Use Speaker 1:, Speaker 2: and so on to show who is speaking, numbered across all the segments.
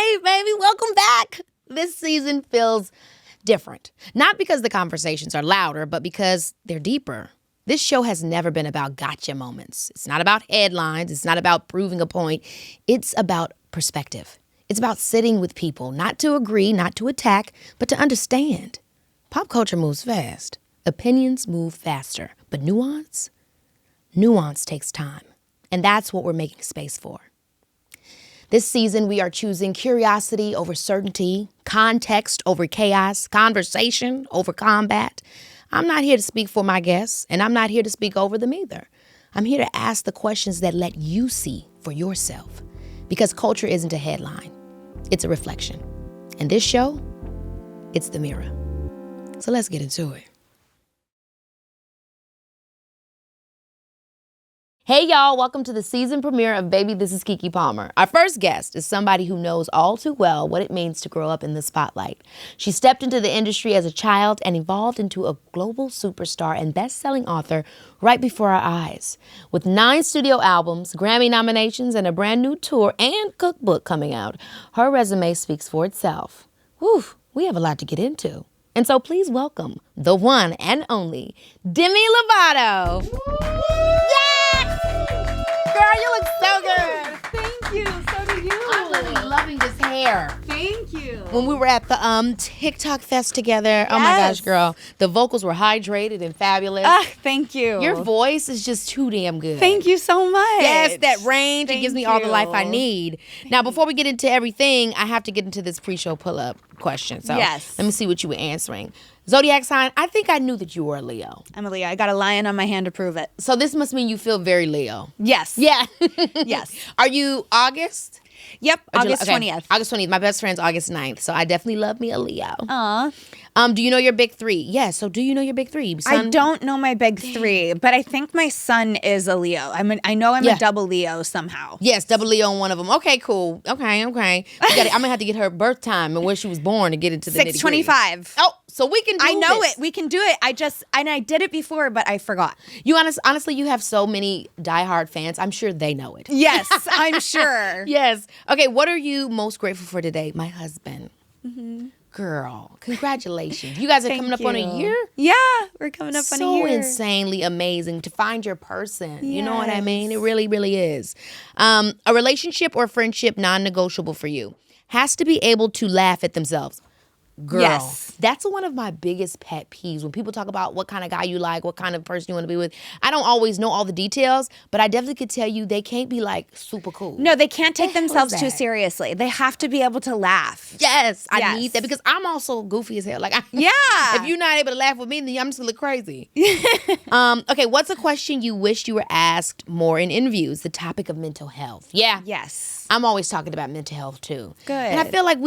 Speaker 1: Hey, baby, welcome back. This season feels different. Not because the conversations are louder, but because they're deeper. This show has never been about gotcha moments. It's not about headlines. It's not about proving a point. It's about perspective. It's about sitting with people, not to agree, not to attack, but to understand. Pop culture moves fast. Opinions move faster. But nuance takes time. And that's what we're making space for. This season, we are choosing curiosity over certainty, context over chaos, conversation over combat. I'm not here to speak for my guests, and I'm not here to speak over them either. I'm here to ask the questions that let you see for yourself. Because culture isn't a headline. It's a reflection. And this show, it's the mirror. So let's get into it. Hey, y'all. Welcome to the season premiere of Baby, This is Keke Palmer. Our first guest is somebody who knows all too well what it means to grow up in the spotlight. She stepped into the industry as a child and evolved into a global superstar and best-selling author right before our eyes. With 9 studio albums, Grammy nominations, and a brand new tour and cookbook coming out, her resume speaks for itself. Whew, we have a lot to get into. And so please welcome the one and only Demi Lovato. Girl, you look so good.
Speaker 2: Thank you. So do you.
Speaker 1: I'm really loving this hair.
Speaker 2: Thank you.
Speaker 1: When we were at the TikTok fest together, oh my gosh, girl, the vocals were hydrated and fabulous.
Speaker 2: Thank you.
Speaker 1: Your voice is just too damn good.
Speaker 2: Thank you so much.
Speaker 1: Yes, that range, it gives me all the life I
Speaker 2: you.
Speaker 1: need. Now, before we get into everything, I have to get into this pre-show pull-up question. So
Speaker 2: Yes.
Speaker 1: let me see what you were answering. Zodiac sign, I think I knew that you were a Leo.
Speaker 2: I'm a Leo. I got a lion on my hand to prove it.
Speaker 1: So this must mean you feel very Leo.
Speaker 2: Yes.
Speaker 1: Yeah.
Speaker 2: Yes.
Speaker 1: Are you August?
Speaker 2: Yep.
Speaker 1: Or
Speaker 2: August
Speaker 1: July?
Speaker 2: 20th.
Speaker 1: August 20th. My best friend's August 9th. So I definitely love me a Leo.
Speaker 2: Aw.
Speaker 1: Do you know your big 3? Yeah. So do you know your big 3?
Speaker 2: I don't know my big 3, but I think my son is a Leo. I know I'm
Speaker 1: Yeah.
Speaker 2: a double Leo somehow.
Speaker 1: Yes, double Leo on one of them. Okay, cool. Okay. I'm going to have to get her birth time and where she was born to get into the nitty-gritty.
Speaker 2: 6/25.
Speaker 1: Oh, so we can do
Speaker 2: I know
Speaker 1: this.
Speaker 2: it. We can do it. I did it before, but I forgot.
Speaker 1: Honestly, you have so many diehard fans. I'm sure they know it.
Speaker 2: Yes, I'm sure.
Speaker 1: Yes. Okay, what are you most grateful for today? My husband. Mm-hmm. Girl, congratulations. You guys are coming up on a year?
Speaker 2: Yeah, we're coming up on a year.
Speaker 1: So insanely amazing to find your person. You know what I mean? It
Speaker 2: Yes.
Speaker 1: really, really is. A relationship or friendship non-negotiable for you has to be able to laugh at themselves. Girl,
Speaker 2: Yes.
Speaker 1: that's one of my biggest pet peeves. When people talk about what kind of guy you like, what kind of person you want to be with, I don't always know all the details, but I definitely could tell you they can't be like super cool.
Speaker 2: No, they can't take
Speaker 1: The hell is
Speaker 2: themselves too
Speaker 1: that?
Speaker 2: seriously. They have to be able to laugh.
Speaker 1: Yes, I
Speaker 2: Yes.
Speaker 1: need that because I'm also goofy as hell. Like,
Speaker 2: Yeah.
Speaker 1: if you're not able to laugh with me, then I'm just gonna look crazy. Okay, what's a question you wished you were asked more in interviews? The topic of mental health. Yeah.
Speaker 2: Yes.
Speaker 1: I'm always talking about mental health too.
Speaker 2: Good.
Speaker 1: And I feel like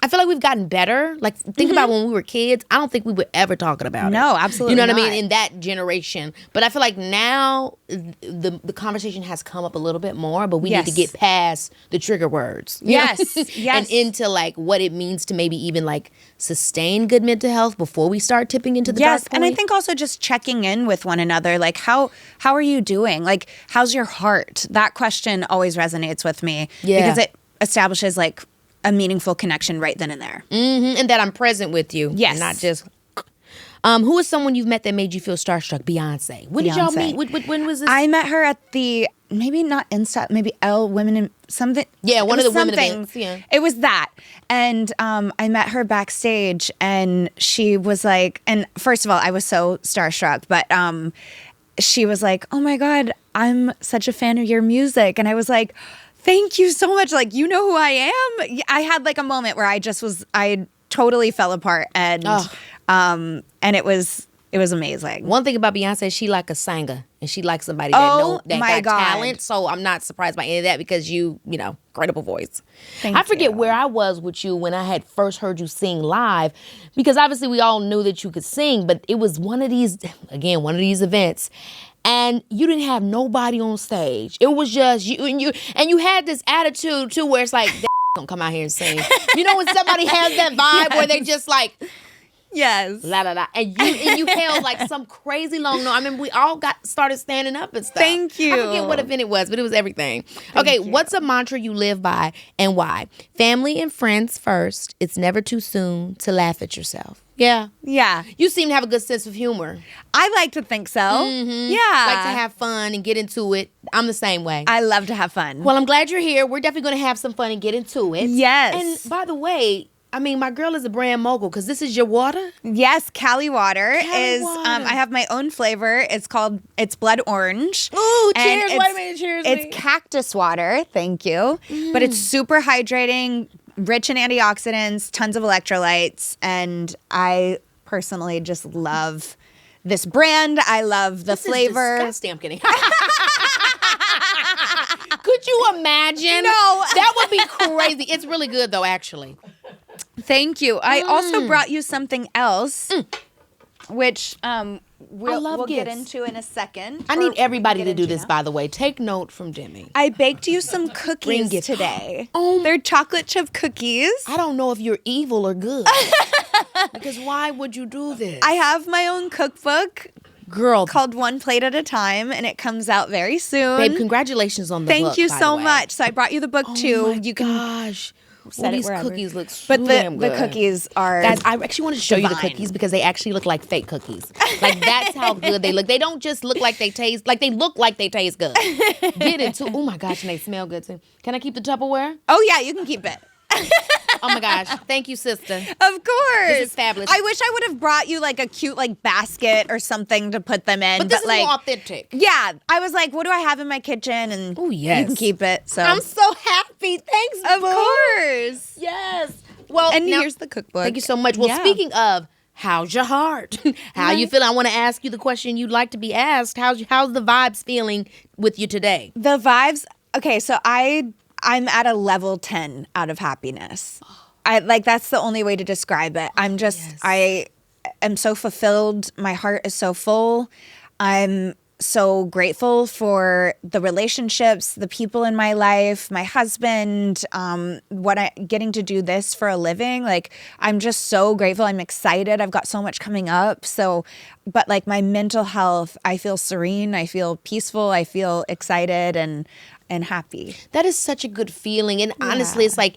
Speaker 1: I feel like we've gotten better. Like, think about when we were kids. I don't think we were ever talking about it.
Speaker 2: No, absolutely
Speaker 1: You know what I
Speaker 2: not.
Speaker 1: mean? In that generation. But I feel like now the conversation has come up a little bit more, but we need to
Speaker 2: Yes.
Speaker 1: get past the trigger words. you know?
Speaker 2: Yes, yes.
Speaker 1: And into like what it means to maybe even like sustain good mental health before we start tipping into the dark
Speaker 2: Yes,
Speaker 1: point.
Speaker 2: and I think also just checking in with one another, like how are you doing? Like, how's your heart? That question always resonates with me because it establishes like a meaningful connection right then and there.
Speaker 1: And that I'm present with you.
Speaker 2: Yes.
Speaker 1: And not just. Who is someone you've met that made you feel starstruck? Beyonce. When did y'all
Speaker 2: Beyonce.
Speaker 1: meet? When was this?
Speaker 2: I met her at the maybe not Insta, maybe L Women in something.
Speaker 1: Yeah, one
Speaker 2: It
Speaker 1: of the
Speaker 2: was
Speaker 1: women
Speaker 2: something.
Speaker 1: events, yeah.
Speaker 2: It was that, and I met her backstage, and she was like, and first of all, I was so starstruck, but she was like, "Oh my God, I'm such a fan of your music," and I was like, "Thank you so much. Like, you know who I am." I had like a moment where I totally fell apart, and it was amazing.
Speaker 1: One thing about Beyonce, she like a singer, and she likes somebody
Speaker 2: Oh,
Speaker 1: that
Speaker 2: my
Speaker 1: got
Speaker 2: God.
Speaker 1: talent. So I'm not surprised by any of that because you know, incredible voice.
Speaker 2: Thank
Speaker 1: I forget
Speaker 2: you.
Speaker 1: where I was with you when I had first heard you sing live, because obviously we all knew that you could sing, but it was one of these events. And you didn't have nobody on stage. It was just you, and you had this attitude too, where it's like, don't come out here and sing. You know when somebody has that vibe where they just like,
Speaker 2: Yes.
Speaker 1: La la la. And you held like some crazy long note. I mean, we all started standing up and stuff.
Speaker 2: Thank you.
Speaker 1: I forget what event it was, but it was everything. Okay, what's a mantra you live by and why? Family and friends first. It's never too soon to laugh at yourself. Yeah.
Speaker 2: Yeah.
Speaker 1: You seem to have a good sense of humor.
Speaker 2: I like to think so.
Speaker 1: Mm-hmm.
Speaker 2: Yeah.
Speaker 1: Like to have fun and get into it. I'm the same way.
Speaker 2: I love to have fun.
Speaker 1: Well, I'm glad you're here. We're definitely going to have some fun and get into it.
Speaker 2: Yes.
Speaker 1: And by the way, I mean, my girl is a brand mogul because this is your water.
Speaker 2: Yes, Cali water
Speaker 1: Cali water.
Speaker 2: I have my own flavor. It's blood orange.
Speaker 1: Ooh,
Speaker 2: And
Speaker 1: cheers. Wait a minute, cheers.
Speaker 2: It's cactus water. Thank you. But it's super hydrating, rich in antioxidants, tons of electrolytes. And I personally just love this brand. I love the flavor.
Speaker 1: Is disgusting. I'm kidding. Could you imagine?
Speaker 2: No.
Speaker 1: That would be crazy. It's really good, though, actually.
Speaker 2: Thank you. I also brought you something else, which we'll get into in a second.
Speaker 1: I need everybody to do this, by the way. Take note from Demi.
Speaker 2: I baked you some cookies today. Oh, they're chocolate chip cookies.
Speaker 1: I don't know if you're evil or good. Because why would you do this?
Speaker 2: I have my own cookbook.
Speaker 1: Girl.
Speaker 2: Called One Plate at a Time, and it comes out very soon.
Speaker 1: Babe, congratulations on the book.
Speaker 2: Thank you so much. So I brought you the book too.
Speaker 1: Oh my gosh.
Speaker 2: Set
Speaker 1: these
Speaker 2: wherever.
Speaker 1: Cookies look so
Speaker 2: But
Speaker 1: damn good.
Speaker 2: the cookies are
Speaker 1: Guys, I actually want to show you the
Speaker 2: divine.
Speaker 1: cookies because they actually look like fake cookies. Like, that's how good they look. They don't just look like they taste, like they look like they taste good. Get into, oh my gosh, and they smell good too. Can I keep the Tupperware?
Speaker 2: Oh yeah, you can keep it.
Speaker 1: Oh my gosh. Thank you, sister.
Speaker 2: Of course.
Speaker 1: This is fabulous.
Speaker 2: I wish I would have brought you like a cute like basket or something to put them in.
Speaker 1: But this is
Speaker 2: like,
Speaker 1: more authentic.
Speaker 2: Yeah. I was like, what do I have in my kitchen? And
Speaker 1: Oh, yes.
Speaker 2: you can keep it. So
Speaker 1: I'm so happy. Thanks,
Speaker 2: Of
Speaker 1: boo.
Speaker 2: course.
Speaker 1: Yes. Well,
Speaker 2: And
Speaker 1: now,
Speaker 2: here's the cookbook.
Speaker 1: Thank you so much. Well,
Speaker 2: Yeah.
Speaker 1: speaking of, how's your heart? How you feeling? I want to ask you the question you'd like to be asked. How's the vibes feeling with you today?
Speaker 2: The vibes. Okay, so I'm at a level 10 out of happiness. I like that's the only way to describe it. I'm just I am so fulfilled. My heart is so full. I'm so grateful for the relationships, the people in my life, my husband, getting to do this for a living. Like, I'm just so grateful. I'm excited. I've got so much coming up. But like my mental health, I feel serene. I feel peaceful. I feel excited and happy.
Speaker 1: That is such a good feeling. And honestly, it's like,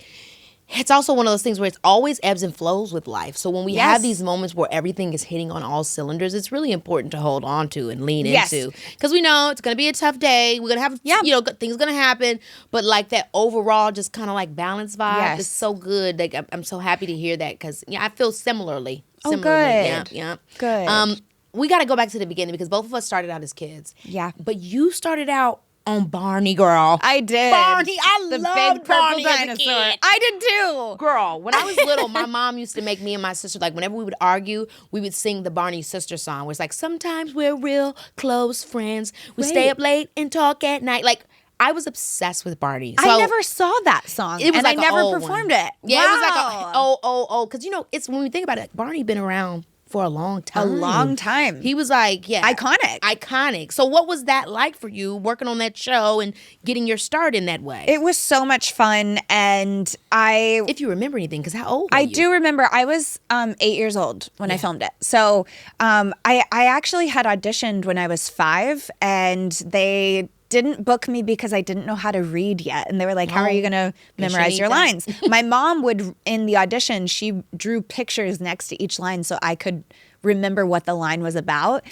Speaker 1: it's also one of those things where it's always ebbs and flows with life. So when we have these moments where everything is hitting on all cylinders, it's really important to hold on to and lean into. Because we know it's going to be a tough day. We're going to have, things going to happen. But like that overall just kind of like balance vibe is so good. Like I'm so happy to hear that because I feel similarly.
Speaker 2: Oh, good.
Speaker 1: Yeah.
Speaker 2: Good.
Speaker 1: We got to go back to the beginning because both of us started out as kids.
Speaker 2: Yeah.
Speaker 1: But you started out on Barney, girl.
Speaker 2: I did.
Speaker 1: Barney, I
Speaker 2: the
Speaker 1: loved
Speaker 2: big purple
Speaker 1: Barney as a
Speaker 2: dinosaur.
Speaker 1: kid.
Speaker 2: I did too.
Speaker 1: Girl, when I was little, my mom used to make me and my sister, like whenever we would argue, we would sing the Barney sister song where it's like, sometimes we're real close friends. We stay up late and talk at night. Like, I was obsessed with Barney. So
Speaker 2: I never saw that song.
Speaker 1: It was like
Speaker 2: I never
Speaker 1: old
Speaker 2: performed
Speaker 1: one.
Speaker 2: it.
Speaker 1: Yeah,
Speaker 2: wow.
Speaker 1: it was like because it's when we think about it, Barney been around for a long time.
Speaker 2: A long time.
Speaker 1: He was like, iconic. So what was that like for you working on that show and getting your start in that way?
Speaker 2: It was so much fun, and
Speaker 1: if you remember anything, because how old were you?
Speaker 2: I do remember. I was 8 years old when I filmed it. So I actually had auditioned when I was 5, and they didn't book me because I didn't know how to read yet. And they were like, how are you going to memorize your lines? My mom would, in the audition, she drew pictures next to each line so I could remember what the line was about.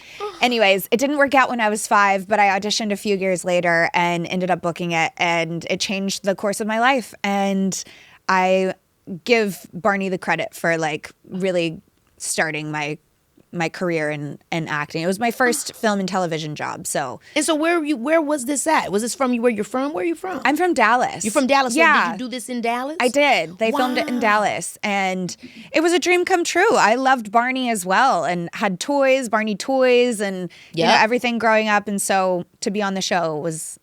Speaker 2: Anyways, it didn't work out when I was 5, but I auditioned a few years later and ended up booking it. And it changed the course of my life. And I give Barney the credit for like really starting my career in acting. It was my first film and television job. So
Speaker 1: where was this at? Was this from where you're from? Where are you from?
Speaker 2: I'm from Dallas.
Speaker 1: You're from Dallas.
Speaker 2: Yeah.
Speaker 1: So did you do this in Dallas?
Speaker 2: I did. They filmed it in Dallas, and it was a dream come true. I loved Barney as well, and had Barney toys, and everything growing up. And so to be on the show was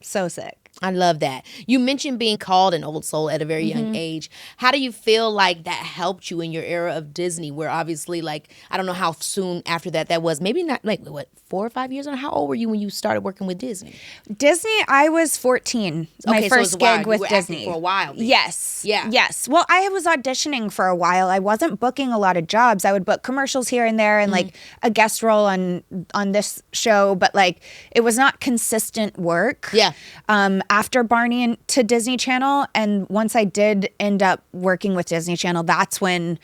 Speaker 2: so sick.
Speaker 1: I love that. You mentioned being called an old soul at a very young age. How do you feel like that helped you in your era of Disney, where obviously, like, I don't know how soon after that was. Maybe not, like, what, 4 or 5 years? How old were you when you started working with Disney?
Speaker 2: Disney, I was 14. My first gig with Disney.
Speaker 1: For a while. Then.
Speaker 2: Yes.
Speaker 1: Yeah.
Speaker 2: Yes. Well, I was auditioning for a while. I wasn't booking a lot of jobs. I would book commercials here and there and like a guest role on this show, but like it was not consistent work.
Speaker 1: Yeah.
Speaker 2: After Barney to Disney Channel, and once I did end up working with Disney Channel, that's when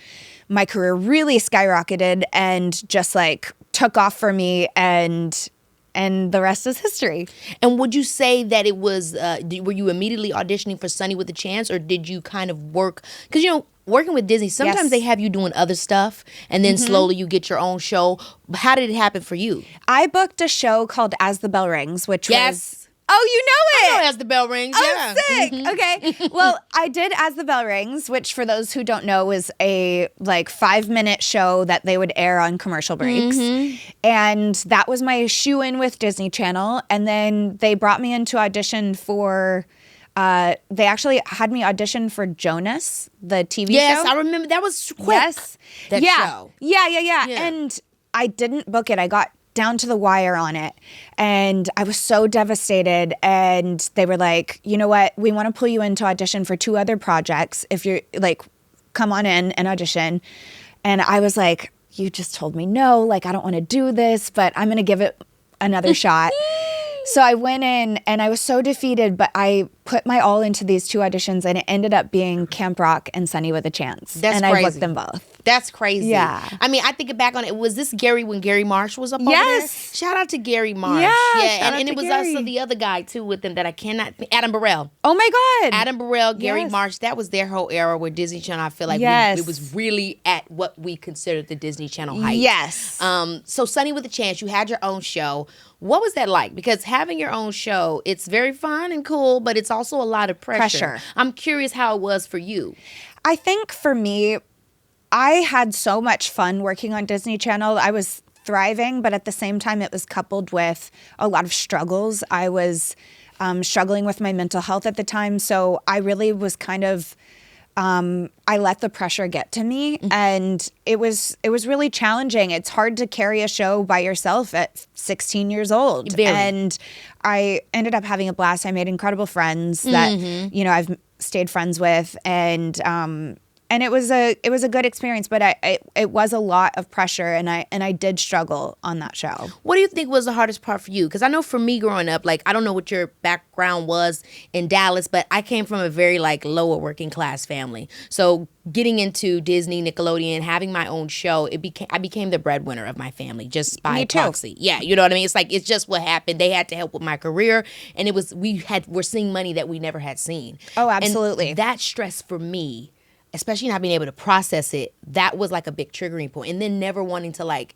Speaker 2: my career really skyrocketed and just like took off for me, and the rest is history.
Speaker 1: And would you say that it was, were you immediately auditioning for Sunny with a Chance, or did you kind of work, because working with Disney, sometimes they have you doing other stuff and then slowly you get your own show. How did it happen for you?
Speaker 2: I booked a show called As the Bell Rings, which was... Oh, you know it!
Speaker 1: I know As the Bell Rings,
Speaker 2: yeah. Sick! Okay. Well, I did As the Bell Rings, which for those who don't know is a like 5-minute show that they would air on commercial breaks. And that was my shoe-in with Disney Channel. And then they brought me in to audition for... they actually had me audition for Jonas, the TV show.
Speaker 1: Yes, I remember. That was quick.
Speaker 2: Yes.
Speaker 1: That show.
Speaker 2: Yeah. And I didn't book it. I got down to the wire on it. And I was so devastated. And they were like, you know what? We want to pull you in to audition for 2 other projects. If you're like, come on in and audition. And I was like, you just told me no. Like, I don't want to do this, but I'm going to give it another shot. So I went in and I was so defeated, but I put my all into these 2 auditions, and it ended up being Camp Rock and Sunny with a Chance.
Speaker 1: That's
Speaker 2: and
Speaker 1: crazy.
Speaker 2: I booked them both.
Speaker 1: That's crazy.
Speaker 2: Yeah.
Speaker 1: I mean, I think back on it. Was this Gary when Gary Marsh was up over
Speaker 2: Yes.
Speaker 1: there? Shout out to Gary Marsh.
Speaker 2: Yeah,
Speaker 1: and it was
Speaker 2: Gary.
Speaker 1: also the other guy too with them that I cannot. Adam Burrell.
Speaker 2: Oh my God.
Speaker 1: Adam Burrell, Gary
Speaker 2: Yes.
Speaker 1: Marsh. That was their whole era where Disney Channel. I feel like
Speaker 2: Yes.
Speaker 1: it was really at what we considered the Disney Channel height.
Speaker 2: Yes.
Speaker 1: So Sunny with a Chance, you had your own show. What was that like? Because having your own show, it's very fun and cool, but it's also a lot of pressure. I'm curious how it was for you.
Speaker 2: I think for me, I had so much fun working on Disney Channel. I was thriving, but at the same time, it was coupled with a lot of struggles. I was struggling with my mental health at the time. So I really was kind of, I let the pressure get to me, and it was really challenging. It's hard to carry a show by yourself at 16 years old.
Speaker 1: Very.
Speaker 2: And I ended up having a blast. I made incredible friends that, I've stayed friends with, and it was a good experience, but it was a lot of pressure, and I did struggle on that show.
Speaker 1: What do you think was the hardest part for you? Because I know for me growing up, like, I don't know what your background was in Dallas, but I came from a very like lower working class family. So getting into Disney, Nickelodeon, having my own show, I became the breadwinner of my family just by proxy. Yeah, you know what I mean? It's like, it's just what happened. They had to help with my career, and we're seeing money that we never had seen.
Speaker 2: Oh, absolutely.
Speaker 1: And that stress for me, especially not being able to process it, that was like a big triggering point. And then never wanting to like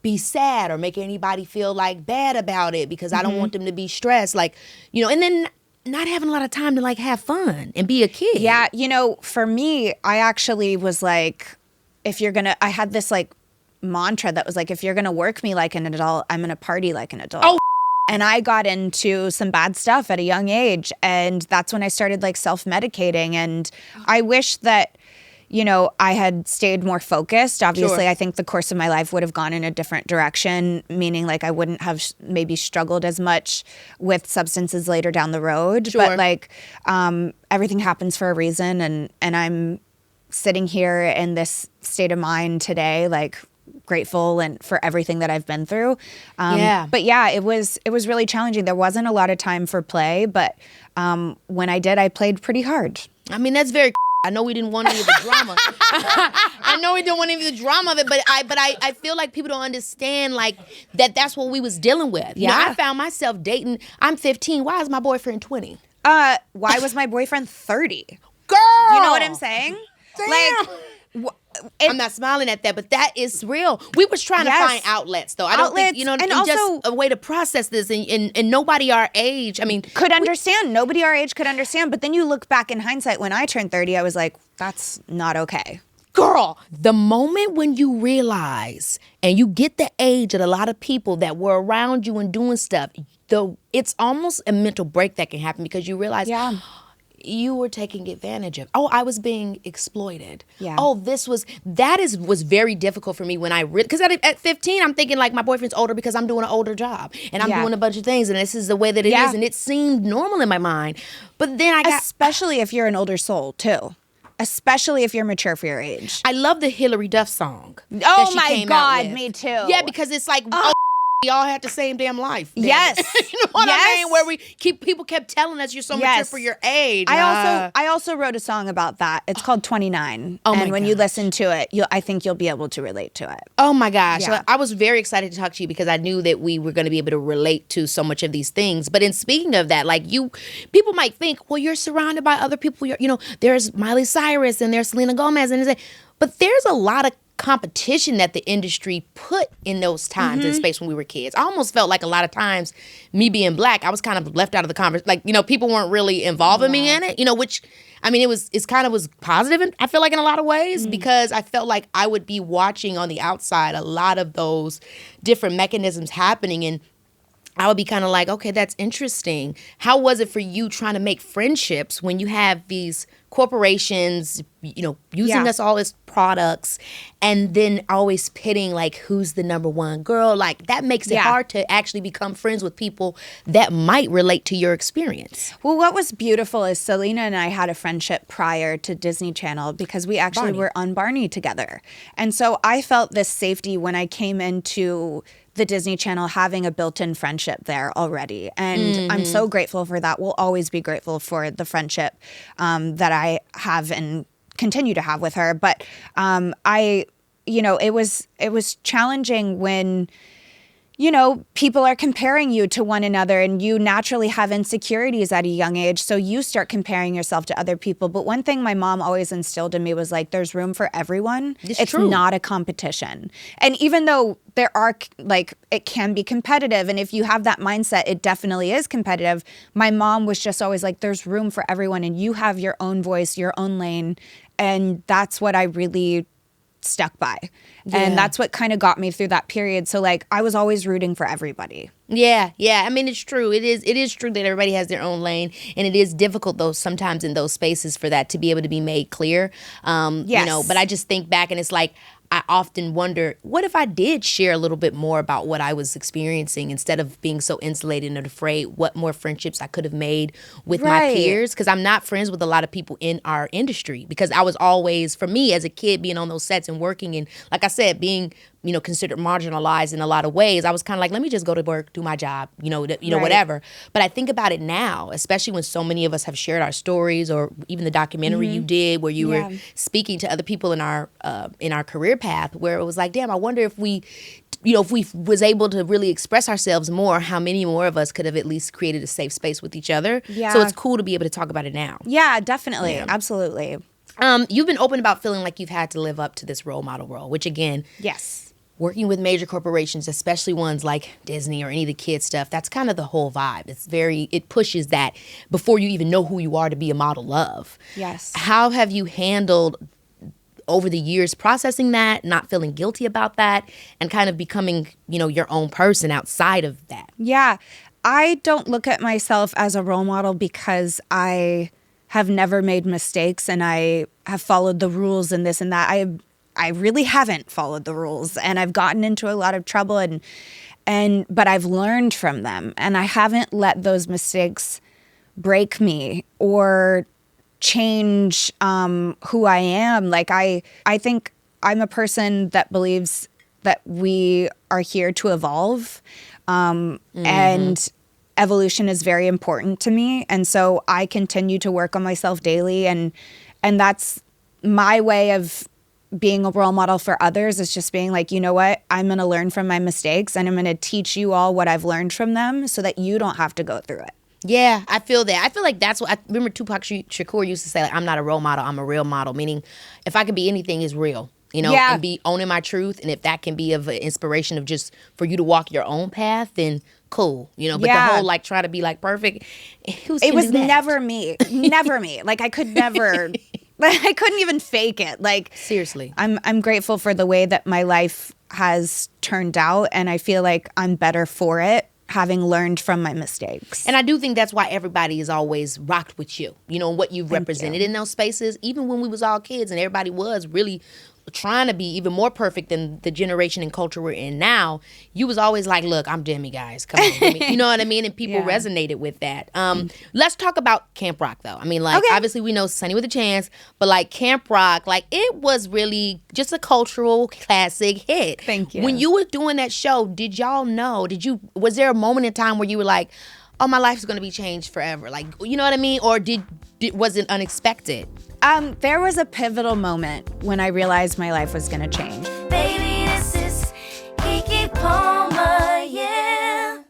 Speaker 1: be sad or make anybody feel like bad about it because I don't want them to be stressed. Like, and then not having a lot of time to like have fun and be a kid.
Speaker 2: Yeah. For me, I actually was like, I had this like mantra that was like, if you're going to work me like an adult, I'm going to party like an adult.
Speaker 1: Oh,
Speaker 2: and I got into some bad stuff at a young age. And that's when I started like self-medicating. And I wish that, I had stayed more focused. Obviously,
Speaker 1: Sure.
Speaker 2: I think the course of my life would have gone in a different direction, meaning like I wouldn't have maybe struggled as much with substances later down the road.
Speaker 1: Sure.
Speaker 2: But like everything happens for a reason. And I'm sitting here in this state of mind today, like grateful and for everything that I've been through. But yeah, it was really challenging. There wasn't a lot of time for play, but when I did, I played pretty hard.
Speaker 1: I mean, that's very. I know we didn't want any of the drama. I know we don't want any of the drama of it, but I feel like people don't understand like that's what we was dealing with.
Speaker 2: Yeah.
Speaker 1: I found myself dating. I'm 15. Why is my boyfriend 20?
Speaker 2: Why was my boyfriend 30?
Speaker 1: Girl,
Speaker 2: You know what I'm saying?
Speaker 1: Damn. I'm not smiling at that, but that is real. We was trying to find outlets, though. I don't think,
Speaker 2: and
Speaker 1: and
Speaker 2: also
Speaker 1: just a way to process this, and nobody our age, I mean,
Speaker 2: could understand. Nobody our age could understand. But then you look back in hindsight, when I turned 30, I was like, that's not okay.
Speaker 1: Girl, the moment when you realize and you get the age of a lot of people that were around you and doing stuff, it's almost a mental break that can happen because you realize you were taking advantage of. Oh, I was being exploited.
Speaker 2: Yeah.
Speaker 1: Oh, was very difficult for me when because at 15, I'm thinking like my boyfriend's older because I'm doing an older job and I'm doing a bunch of things and this is the way that it is, and it seemed normal in my mind. But then
Speaker 2: especially if you're an older soul too. Especially if you're mature for your age.
Speaker 1: I love the Hillary Duff song.
Speaker 2: Oh my God, me too.
Speaker 1: Yeah, because it's like, we all had the same damn life.
Speaker 2: Yes.
Speaker 1: You know what I mean? Where people kept telling us you're so mature for your age.
Speaker 2: I also wrote a song about that. It's called 29.
Speaker 1: Oh my
Speaker 2: and when you listen to it, I think you'll be able to relate to it.
Speaker 1: Oh my gosh.
Speaker 2: Yeah.
Speaker 1: I was very excited to talk to you because I knew that we were going to be able to relate to so much of these things. But in speaking of that, like people might think, well, you're surrounded by other people. There's Miley Cyrus and there's Selena Gomez but there's a lot of competition that the industry put in those times and space when we were kids. I almost felt like a lot of times, me being Black, I was kind of left out of the conversation. Like, people weren't really involving me in it, which, I mean, it kind of was positive, I feel like, in a lot of ways, because I felt like I would be watching on the outside a lot of those different mechanisms happening, and I would be kind of like, okay, that's interesting. How was it for you trying to make friendships when you have these corporations, using us all as products, and then always pitting like who's the number one girl? Like that makes it hard to actually become friends with people that might relate to your experience.
Speaker 2: Well, what was beautiful is Selena and I had a friendship prior to Disney Channel because we actually were on Barney together. And so I felt this safety when I came into the Disney Channel having a built-in friendship there already. And I'm so grateful for that. We'll always be grateful for the friendship that I have and continue to have with her. But it was challenging when people are comparing you to one another and you naturally have insecurities at a young age. So you start comparing yourself to other people. But one thing my mom always instilled in me was like, there's room for everyone. It's
Speaker 1: true.
Speaker 2: Not a competition. And even though there are it can be competitive. And if you have that mindset, it definitely is competitive. My mom was just always like, there's room for everyone and you have your own voice, your own lane. And that's what I really stuck by. And that's what kind of got me through that period. So I was always rooting for everybody.
Speaker 1: Yeah. I mean, it's true. It is true that everybody has their own lane, and it is difficult though sometimes in those spaces for that to be able to be made clear. But I just think back and it's like I often wonder, what if I did share a little bit more about what I was experiencing instead of being so insulated and afraid, what more friendships I could have made with my peers? Because I'm not friends with a lot of people in our industry because I was always, for me as a kid, being on those sets and working and, like I said, being considered marginalized in a lot of ways. I was kind of like, let me just go to work, do my job, whatever. But I think about it now, especially when so many of us have shared our stories, or even the documentary you did where you were speaking to other people in our career path, where it was like, damn, I wonder if we was able to really express ourselves more, how many more of us could have at least created a safe space with each other. Yeah. So it's cool to be able to talk about it now.
Speaker 2: Yeah, definitely. Yeah. Absolutely.
Speaker 1: You've been open about feeling like you've had to live up to this role model role, which again, working with major corporations, especially ones like Disney or any of the kids stuff, that's kind of the whole vibe. It pushes that before you even know who you are to be a model of.
Speaker 2: Yes.
Speaker 1: How have you handled over the years processing that, not feeling guilty about that, and kind of becoming, your own person outside of that?
Speaker 2: Yeah. I don't look at myself as a role model because I have never made mistakes and I have followed the rules and this and that. I really haven't followed the rules and I've gotten into a lot of trouble but I've learned from them and I haven't let those mistakes break me or change who I am. I think I'm a person that believes that we are here to evolve and evolution is very important to me. And so I continue to work on myself daily and that's my way of being a role model for others, is just being like, you know what, I'm going to learn from my mistakes and I'm going to teach you all what I've learned from them so that you don't have to go through it.
Speaker 1: Yeah, I feel that. I feel like that's what I remember Tupac Shakur used to say, like, I'm not a role model, I'm a real model, meaning if I could be anything, it's real. And be owning my truth. And if that can be of an inspiration of just for you to walk your own path, then cool. But the whole try to be perfect,
Speaker 2: it was never me. Never me. I could never I couldn't even fake it. Like,
Speaker 1: Seriously.
Speaker 2: I'm grateful for the way that my life has turned out, and I feel like I'm better for it, having learned from my mistakes.
Speaker 1: And I do think that's why everybody has always rocked with you. You know, what you've represented in those spaces, even when we was all kids and everybody was really trying to be even more perfect than the generation and culture we're in now. You was always like, look, I'm Demi, guys. Come on, Demi. You know what I mean? And people resonated with that. Let's talk about Camp Rock, though. I mean, like, obviously we know Sunny with a Chance, but like Camp Rock, like it was really just a cultural classic hit.
Speaker 2: Thank you.
Speaker 1: When you were doing that show, did y'all know, was there a moment in time where you were like, oh, my life is going to be changed forever? Like, you know what I mean? Or was it unexpected?
Speaker 2: There was a pivotal moment when I realized my life was going to change.
Speaker 3: Baby, this is Keke Palmer, yeah.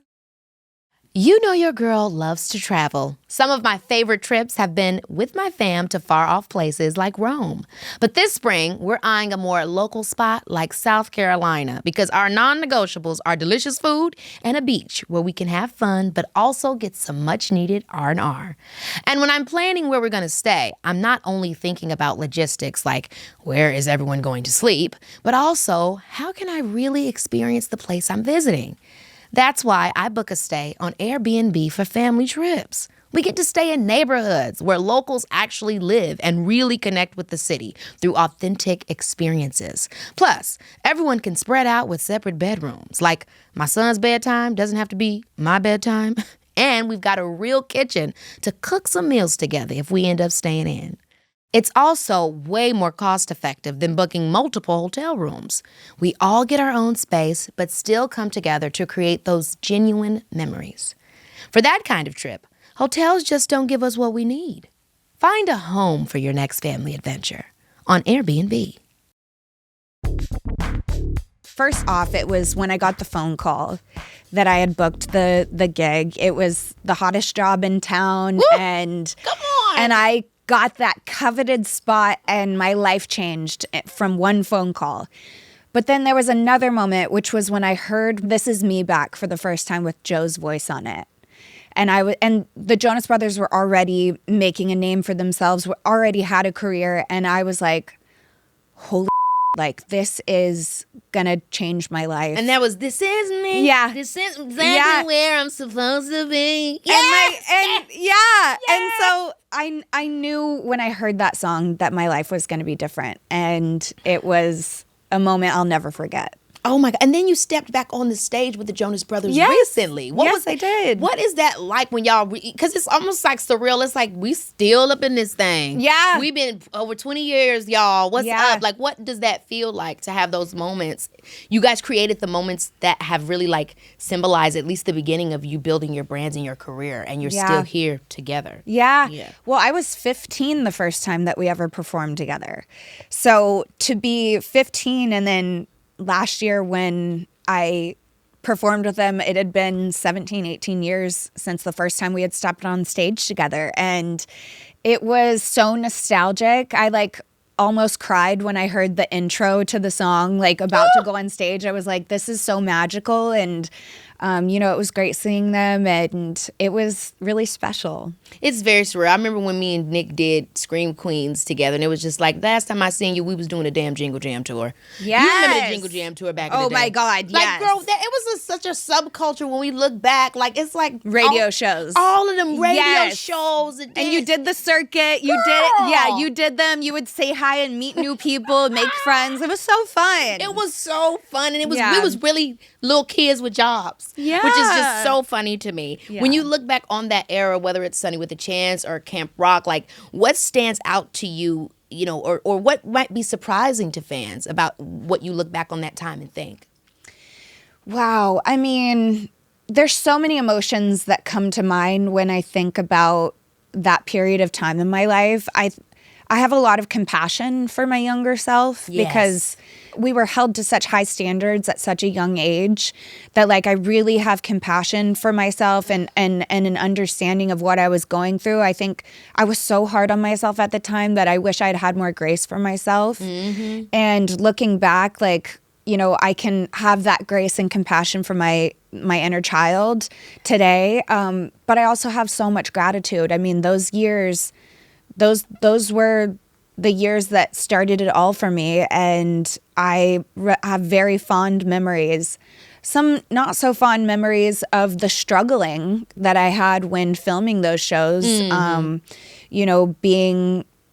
Speaker 1: You know your girl loves to travel. Some of my favorite trips have been with my fam to far-off places like Rome. But this spring, we're eyeing a more local spot like South Carolina because our non-negotiables are delicious food and a beach where we can have fun but also get some much-needed R&R. And when I'm planning where we're going to stay, I'm not only thinking about logistics like where is everyone going to sleep, but also how can I really experience the place I'm visiting? That's why I book a stay on Airbnb for family trips. We get to stay in neighborhoods where locals actually live and really connect with the city through authentic experiences. Plus, everyone can spread out with separate bedrooms. Like, my son's bedtime doesn't have to be my bedtime. And we've got a real kitchen to cook some meals together if we end up staying in. It's also way more cost-effective than booking multiple hotel rooms. We all get our own space, but still come together to create those genuine memories. For that kind of trip, hotels just don't give us what we need. Find a home for your next family adventure on Airbnb.
Speaker 2: First off, it was when I got the phone call that I had booked the gig. It was the hottest job in town.
Speaker 1: Woo!
Speaker 2: And
Speaker 1: Come on!
Speaker 2: And I got that coveted spot, and my life changed from one phone call. But then there was another moment, which was when I heard This Is Me Back for the first time with Joe's voice on it. And the Jonas Brothers were already making a name for themselves, already had a career, and I was like, holy like, this is gonna change my life.
Speaker 1: And that was This Is Me.
Speaker 2: Yeah.
Speaker 1: This is exactly where I'm supposed to be.
Speaker 2: Yes! And so I knew when I heard that song that my life was gonna be different. And it was a moment I'll never forget.
Speaker 1: Oh my God. And then you stepped back on the stage with the Jonas Brothers
Speaker 2: Yes.
Speaker 1: recently.
Speaker 2: I did.
Speaker 1: What is that like when y'all, because it's almost like surreal. It's like we still up in this thing.
Speaker 2: Yeah.
Speaker 1: We've been over 20 years, y'all. What's
Speaker 2: Yeah.
Speaker 1: up? Like, what does that feel like to have those moments? You guys created the moments that have really like symbolized at least the beginning of you building your brands and your career, and you're still here together.
Speaker 2: Yeah.
Speaker 1: Yeah.
Speaker 2: Well, I was 15 the first time that we ever performed together. So to be 15 and then last year when I performed with them, it had been 17, 18 years since the first time we had stepped on stage together. And it was so nostalgic. I like almost cried when I heard the intro to the song, like about to go on stage. I was like, this is so magical. And, it was great seeing them, and it was really special.
Speaker 1: It's very surreal. I remember when me and Nick did Scream Queens together, and it was just like, last time I seen you, we was doing a damn Jingle Jam tour.
Speaker 2: Yes.
Speaker 1: You remember the Jingle Jam tour back in the day?
Speaker 2: Oh my God,
Speaker 1: like,
Speaker 2: yes.
Speaker 1: girl, it was such a subculture when we look back. Like, it's like
Speaker 2: Radio shows.
Speaker 1: All of them radio
Speaker 2: Yes.
Speaker 1: shows.
Speaker 2: And you did the circuit. You did it. Yeah, you did them. You would say hi and meet new people, make friends. It was so fun.
Speaker 1: It was so fun, and we
Speaker 2: Yeah.
Speaker 1: was really little kids with jobs.
Speaker 2: Yeah.
Speaker 1: Which is just so funny to me.
Speaker 2: Yeah.
Speaker 1: When you look back on that era, whether it's Sunny with a Chance or Camp Rock, like what stands out to you, or what might be surprising to fans about what you look back on that time and think?
Speaker 2: Wow. I mean, there's so many emotions that come to mind when I think about that period of time in my life. I have a lot of compassion for my younger self because we were held to such high standards at such a young age that like I really have compassion for myself and an understanding of what I was going through. I think I was so hard on myself at the time that I wish I'd had more grace for myself. Mm-hmm. And looking back, like, I can have that grace and compassion for my inner child today. But I also have so much gratitude. I mean, those years, those were the years that started it all for me, and I have very fond memories. Some not so fond memories of the struggling that I had when filming those shows. You know,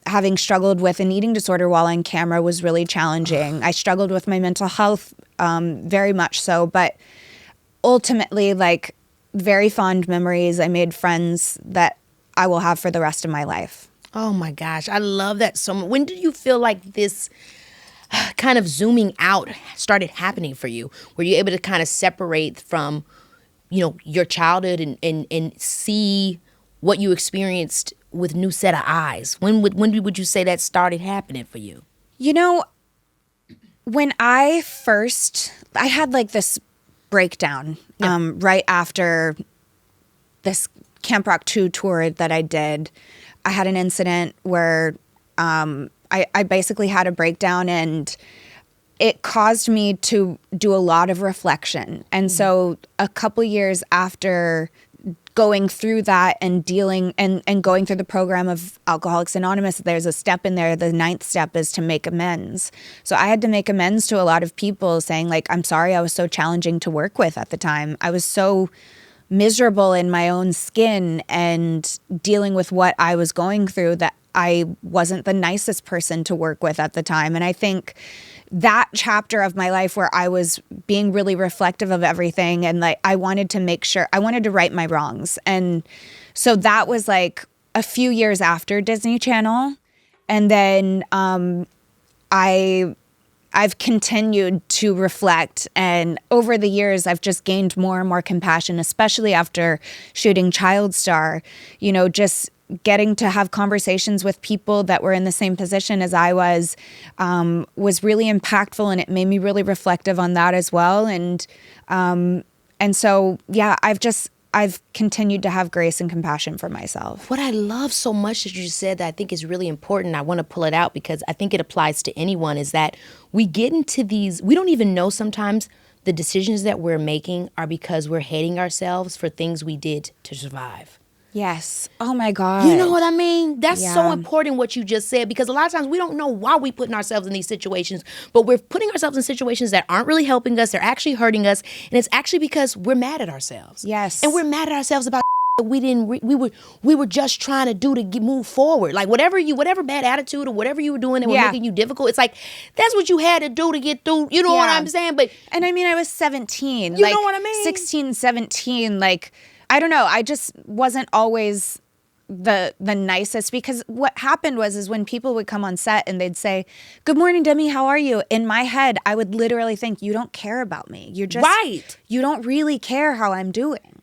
Speaker 2: having struggled with an eating disorder while on camera was really challenging. I struggled with my mental health very much so, but ultimately, like, very fond memories. I made friends that I will have for the rest of my life.
Speaker 1: Oh my gosh, I love that so much. When did you feel like this kind of zooming out started happening for you? Were you able to kind of separate from, you know, your childhood and see what you experienced with new set of eyes? When would you say that started happening for you?
Speaker 2: You know, when I had like this breakdown right after this Camp Rock 2 tour that I did. I had an incident where I basically had a breakdown, and it caused me to do a lot of reflection. And so a couple years after going through that and dealing and going through the program of Alcoholics Anonymous, there's a step in there. The 9th step is to make amends. So I had to make amends to a lot of people, saying, like, I'm sorry I was so challenging to work with at the time. I was so miserable in my own skin and dealing with what I was going through that I wasn't the nicest person to work with at the time. And I think that chapter of my life where I was being really reflective of everything, and like I wanted to right my wrongs. And so that was like a few years after Disney Channel. And then I've continued to reflect, and over the years I've just gained more and more compassion, especially after shooting Child Star, you know, just getting to have conversations with people that were in the same position as I was really impactful, and it made me really reflective on that as well. And so, yeah, I've continued to have grace and compassion for myself.
Speaker 1: What I love so much that you said that I think is really important, I want to pull it out because I think it applies to anyone, is that we get into these, we don't even know sometimes the decisions that we're making are because we're hating ourselves for things we did to survive.
Speaker 2: Yes. Oh my God.
Speaker 1: You know what I mean? That's so
Speaker 2: Yeah.
Speaker 1: important what you just said, because a lot of times we don't know why we're putting ourselves in these situations, but we're putting ourselves in situations that aren't really helping us. They're actually hurting us. And it's actually because we're mad at ourselves.
Speaker 2: Yes.
Speaker 1: And we're mad at ourselves about that we were just trying to do to move forward. Like whatever bad attitude or whatever you were doing that were making you difficult, it's like, that's what you had to do to get through. You know what I'm saying?
Speaker 2: And I mean, I was 17.
Speaker 1: You know what I mean?
Speaker 2: 16, 17, like, I don't know. I just wasn't always the nicest, because what happened is when people would come on set and they'd say, "Good morning, Demi, how are you?" In my head, I would literally think, you don't care about me. You're just, you don't really care how I'm doing.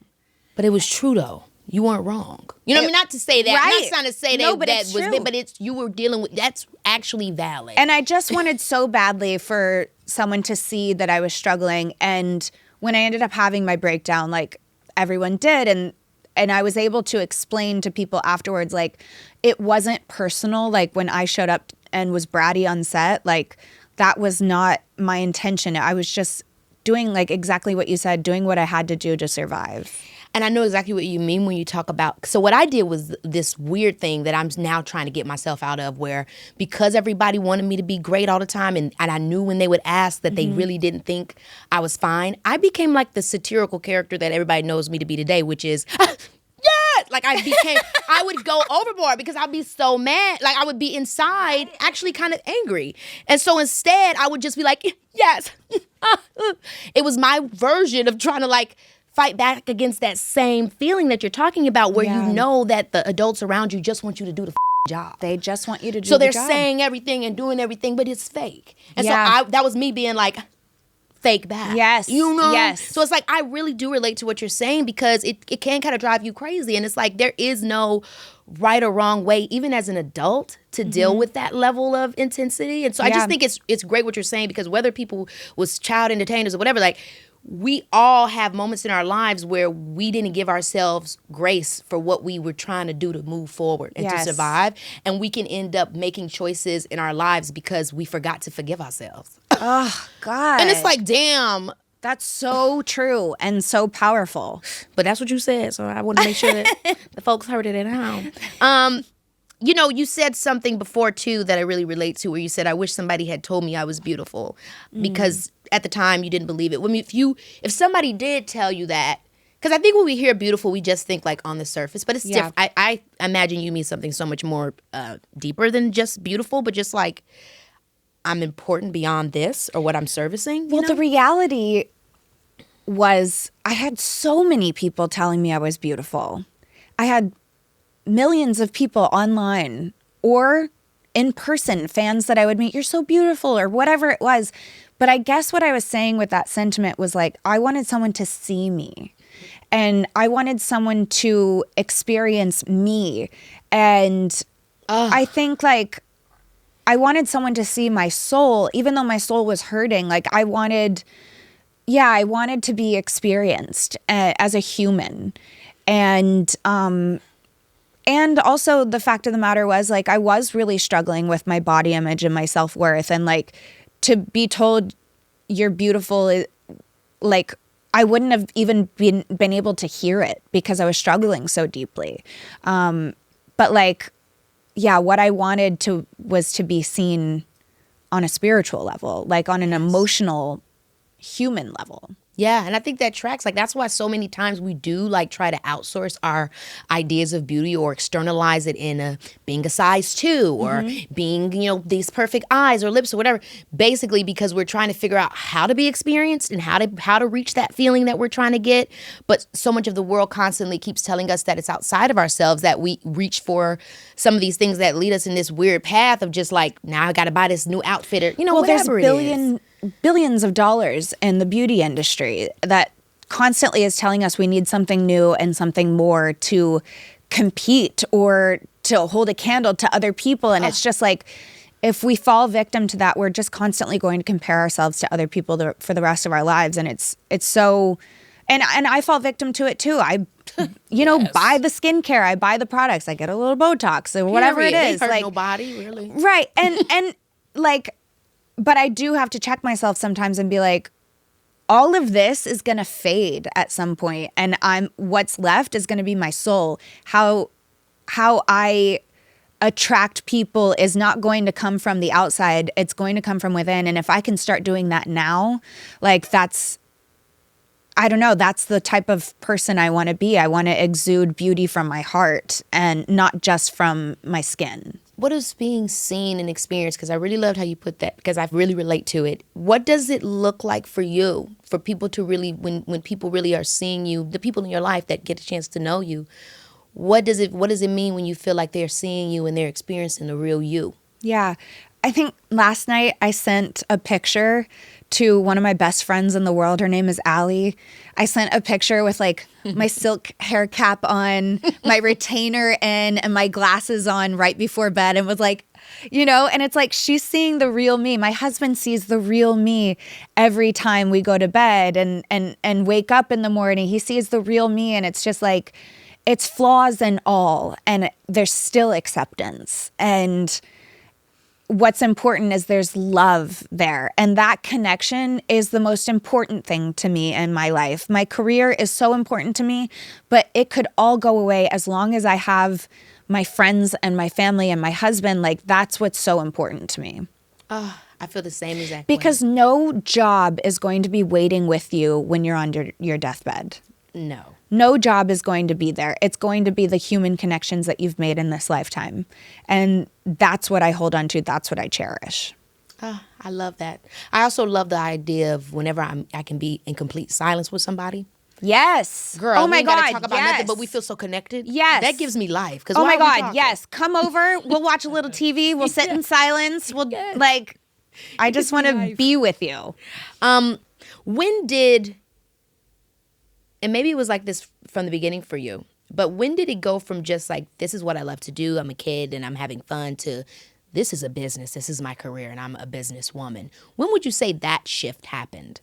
Speaker 1: But it was true though. You weren't wrong. You know what I mean? Not to say that.
Speaker 2: Right.
Speaker 1: Not trying to say that,
Speaker 2: No, but
Speaker 1: that
Speaker 2: it's
Speaker 1: was
Speaker 2: true.
Speaker 1: but it's, you were dealing with, that's actually valid.
Speaker 2: And I just wanted so badly for someone to see that I was struggling. And when I ended up having my breakdown, like everyone did, and I was able to explain to people afterwards, like, it wasn't personal. Like when I showed up and was bratty on set, like that was not my intention. I was just doing like exactly what you said, doing what I had to do to survive.
Speaker 1: And I know exactly what you mean when you talk about, so what I did was this weird thing that I'm now trying to get myself out of, where because everybody wanted me to be great all the time, and I knew when they would ask that they really didn't think I was fine, I became like the satirical character that everybody knows me to be today, which is, yeah, like I would go overboard because I'd be so mad. Like I would be inside actually kind of angry. And so instead I would just be like, yes. It was my version of trying to like fight back against that same feeling that you're talking about, where you know that the adults around you just want you to do the job.
Speaker 2: They just want you to do
Speaker 1: so
Speaker 2: the
Speaker 1: they're
Speaker 2: job.
Speaker 1: saying everything and doing everything, but it's fake. And
Speaker 2: Yeah.
Speaker 1: so that was me being like, fake back.
Speaker 2: Yes.
Speaker 1: You know?
Speaker 2: Yes.
Speaker 1: So it's like, I really do relate to what you're saying, because it can kind of drive you crazy. And it's like, there is no right or wrong way, even as an adult, to deal with that level of intensity. And so I just think it's great what you're saying, because whether people was child entertainers or whatever, like, we all have moments in our lives where we didn't give ourselves grace for what we were trying to do to move forward and to survive. And we can end up making choices in our lives because we forgot to forgive ourselves.
Speaker 2: Oh, God.
Speaker 1: And it's like, damn.
Speaker 2: That's so true and so powerful.
Speaker 1: But that's what you said, so I want to make sure that the folks heard it at home. you know, you said something before too that I really relate to, where you said, I wish somebody had told me I was beautiful, because at the time you didn't believe it. I mean, if somebody did tell you that, because I think when we hear beautiful, we just think like on the surface, but it's different. I imagine you mean something so much more deeper than just beautiful, but just like I'm important beyond this or what I'm servicing.
Speaker 2: Well, the reality was I had so many people telling me I was beautiful. I had millions of people online or in person, fans that I would meet, you're so beautiful or whatever it was. But I guess what I was saying with that sentiment was like, I wanted someone to see me. And I wanted someone to experience me. And I think like I wanted someone to see my soul, even though my soul was hurting. Like I wanted to be experienced as a human. And also the fact of the matter was like I was really struggling with my body image and my self-worth. And like to be told you're beautiful, like I wouldn't have even been able to hear it because I was struggling so deeply. But like, yeah, what I wanted was to be seen on a spiritual level, like on an emotional, human level.
Speaker 1: Yeah, and I think that tracks. Like, that's why so many times we do, like, try to outsource our ideas of beauty or externalize it in being a size 2 or being, you know, these perfect eyes or lips or whatever. Basically, because we're trying to figure out how to be experienced and how to reach that feeling that we're trying to get. But so much of the world constantly keeps telling us that it's outside of ourselves, that we reach for some of these things that lead us in this weird path of just like, now I got to buy this new outfit or, you know, whatever it is.
Speaker 2: Billions of dollars in the beauty industry that constantly is telling us we need something new and something more to compete or to hold a candle to other people. And it's just like, if we fall victim to that, we're just constantly going to compare ourselves to other people for the rest of our lives. And it's so, and I fall victim to it too. I, you know, buy the skincare, I buy the products, I get a little Botox or whatever it is.
Speaker 1: They hurt
Speaker 2: like
Speaker 1: nobody, really.
Speaker 2: Right. And like, but I do have to check myself sometimes and be like, all of this is going to fade at some point, and what's left is going to be my soul. How I attract people is not going to come from the outside. It's going to come from within. And if I can start doing that now, like I don't know, that's the type of person I want to be. I want to exude beauty from my heart and not just from my skin.
Speaker 1: What is being seen and experienced? Because I really loved how you put that, because I really relate to it. What does it look like for you, for people to really, when people really are seeing you, the people in your life that get a chance to know you, what does it mean when you feel like they're seeing you and they're experiencing the real you?
Speaker 2: Yeah. I think last night I sent a picture to one of my best friends in the world. Her name is Allie. I sent a picture with like my silk hair cap on, my retainer in, and my glasses on right before bed, and was like, you know, and it's like she's seeing the real me. My husband sees the real me every time we go to bed and wake up in the morning. He sees the real me, and it's just like, it's flaws and all, and there's still acceptance. And what's important is there's love there. And that connection is the most important thing to me in my life. My career is so important to me, but it could all go away as long as I have my friends and my family and my husband. Like, that's what's so important to me.
Speaker 1: Oh, I feel the same exact way.
Speaker 2: Because no job is going to be waiting with you when you're on your deathbed. No job is going to be there. It's going to be the human connections that you've made in this lifetime. And that's what I hold on to. That's what I cherish.
Speaker 1: Oh, I love that. I also love the idea of whenever I can be in complete silence with somebody.
Speaker 2: Yes.
Speaker 1: Girl,
Speaker 2: oh my
Speaker 1: we
Speaker 2: God,
Speaker 1: gotta talk about nothing, but we feel so connected.
Speaker 2: Yes.
Speaker 1: That gives me life.
Speaker 2: Oh my God, yes. Come over. We'll watch a little TV. We'll sit in silence. We'll like, I just want to be with you.
Speaker 1: When did, and maybe it was like this from the beginning for you, but when did it go from just like, this is what I love to do, I'm a kid and I'm having fun, to this is a business, this is my career and I'm a businesswoman? When would you say that shift happened?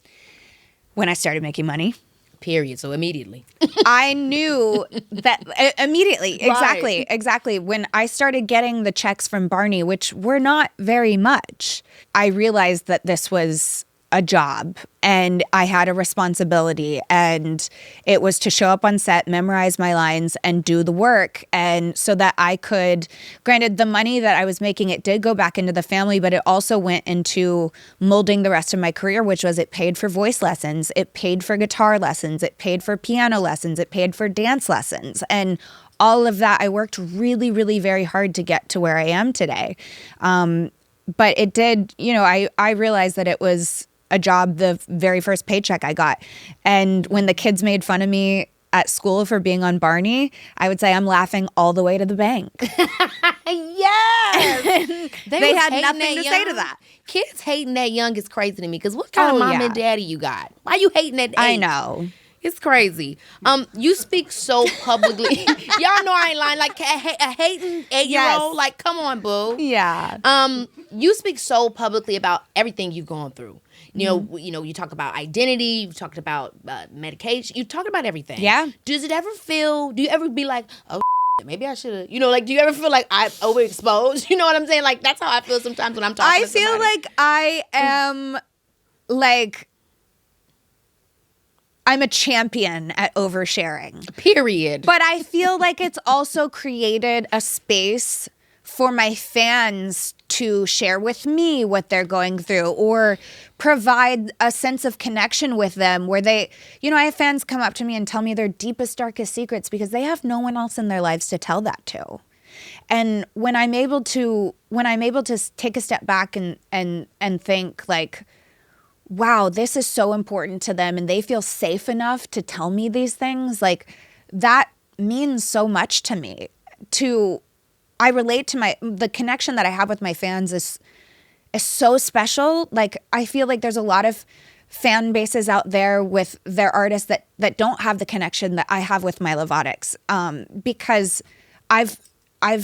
Speaker 2: When I started making money.
Speaker 1: Period. So immediately.
Speaker 2: I knew that immediately.
Speaker 1: Right.
Speaker 2: Exactly. When I started getting the checks from Barney, which were not very much, I realized that this was a job and I had a responsibility, and it was to show up on set, memorize my lines, and do the work. And so that I could, granted, the money that I was making, it did go back into the family, but it also went into molding the rest of my career, which was it paid for voice lessons, it paid for guitar lessons, it paid for piano lessons, it paid for dance lessons. And all of that, I worked really, really very hard to get to where I am today. But it did, I realized that it was a job the very first paycheck I got. And when the kids made fun of me at school for being on Barney, I would say I'm laughing all the way to the bank.
Speaker 1: Yes.
Speaker 2: They had nothing to say to that.
Speaker 1: Kids hating that young is crazy to me, because what kind of mom and daddy you got? Why you hating that age?
Speaker 2: I know.
Speaker 1: It's crazy. You speak so publicly. Y'all know I ain't lying. Like a hating 8-year-old.
Speaker 2: Yes.
Speaker 1: Like, come on, boo.
Speaker 2: Yeah.
Speaker 1: You speak so publicly about everything you've gone through. You talk about identity. You talked about medication. You talk about everything.
Speaker 2: Yeah.
Speaker 1: Do you ever be like, oh, maybe I should have, do you ever feel like I'm overexposed? You know what I'm saying? Like, that's how I feel sometimes when I'm talking to somebody.
Speaker 2: I feel like I am I'm a champion at oversharing.
Speaker 1: Period.
Speaker 2: But I feel like it's also created a space for my fans to share with me what they're going through, or provide a sense of connection with them where they, I have fans come up to me and tell me their deepest, darkest secrets because they have no one else in their lives to tell that to. And when I'm able to take a step back and think like, wow, this is so important to them and they feel safe enough to tell me these things, like that means so much to me. I relate to the connection that I have with my fans is so special. Like, I feel like there's a lot of fan bases out there with their artists that don't have the connection that I have with my Lovatics, because I've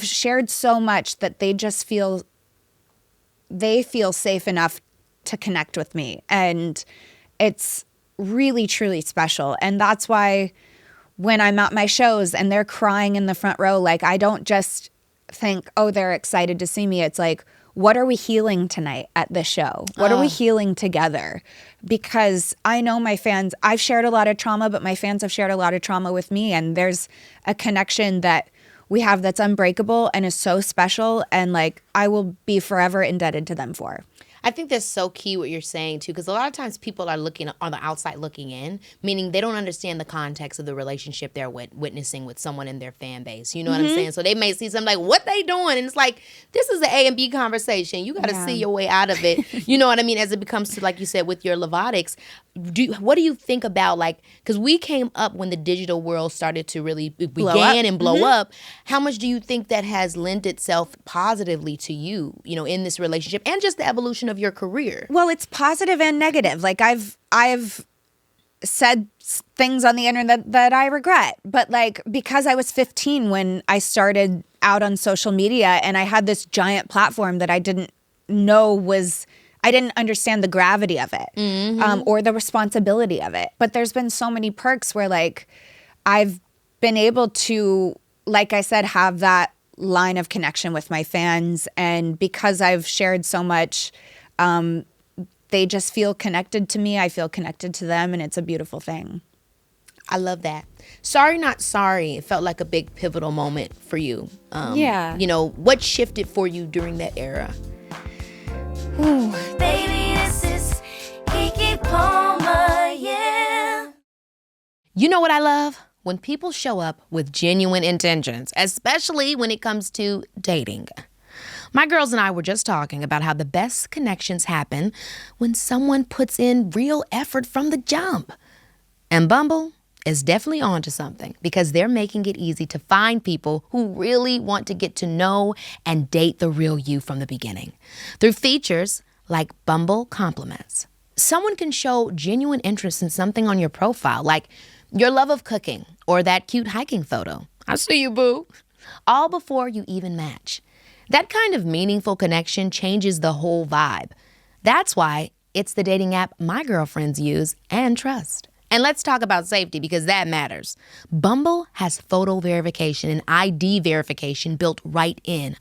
Speaker 2: shared so much that they feel safe enough to connect with me, and it's really, truly special. And that's why when I'm at my shows and they're crying in the front row, like, I don't just think, oh, they're excited to see me. It's like, what are we healing tonight at this show? What are we healing together? Because I know my fans, I've shared a lot of trauma, but my fans have shared a lot of trauma with me, and there's a connection that we have that's unbreakable and is so special, and like, I will be forever indebted to them for.
Speaker 1: I think that's so key what you're saying too, because a lot of times people are looking on the outside looking in, meaning they don't understand the context of the relationship they're witnessing with someone in their fan base. You know what I'm saying? So they may see something like, what they doing? And it's like, this is an A and B conversation. You got to see your way out of it. You know what I mean? As it becomes to, like you said, with your Lovatics, what do you think about, like, because we came up when the digital world started to really blow up. How much do you think that has lent itself positively to you, in this relationship and just the evolution of your career?
Speaker 2: Well, it's positive and negative. Like, I've said things on the internet that I regret, but like, because I was 15 when I started out on social media, and I had this giant platform that I didn't understand the gravity of it, or the responsibility of it. But there's been so many perks where, like, I've been able to, like I said, have that line of connection with my fans. And because I've shared so much, they just feel connected to me. I feel connected to them, and it's a beautiful thing.
Speaker 1: I love that. Sorry Not Sorry, it felt like a big pivotal moment for you. What shifted for you during that era?
Speaker 3: Baby, this is Keke Palmer, yeah.
Speaker 1: You know what I love? When people show up with genuine intentions, especially when it comes to dating. My girls and I were just talking about how the best connections happen when someone puts in real effort from the jump. And Bumble is definitely onto something, because they're making it easy to find people who really want to get to know and date the real you from the beginning. Through features like Bumble Compliments, someone can show genuine interest in something on your profile, like your love of cooking or that cute hiking photo. I see you, boo. All before you even match. That kind of meaningful connection changes the whole vibe. That's why it's the dating app my girlfriends use and trust. And let's talk about safety, because that matters. Bumble has photo verification and ID verification built right in.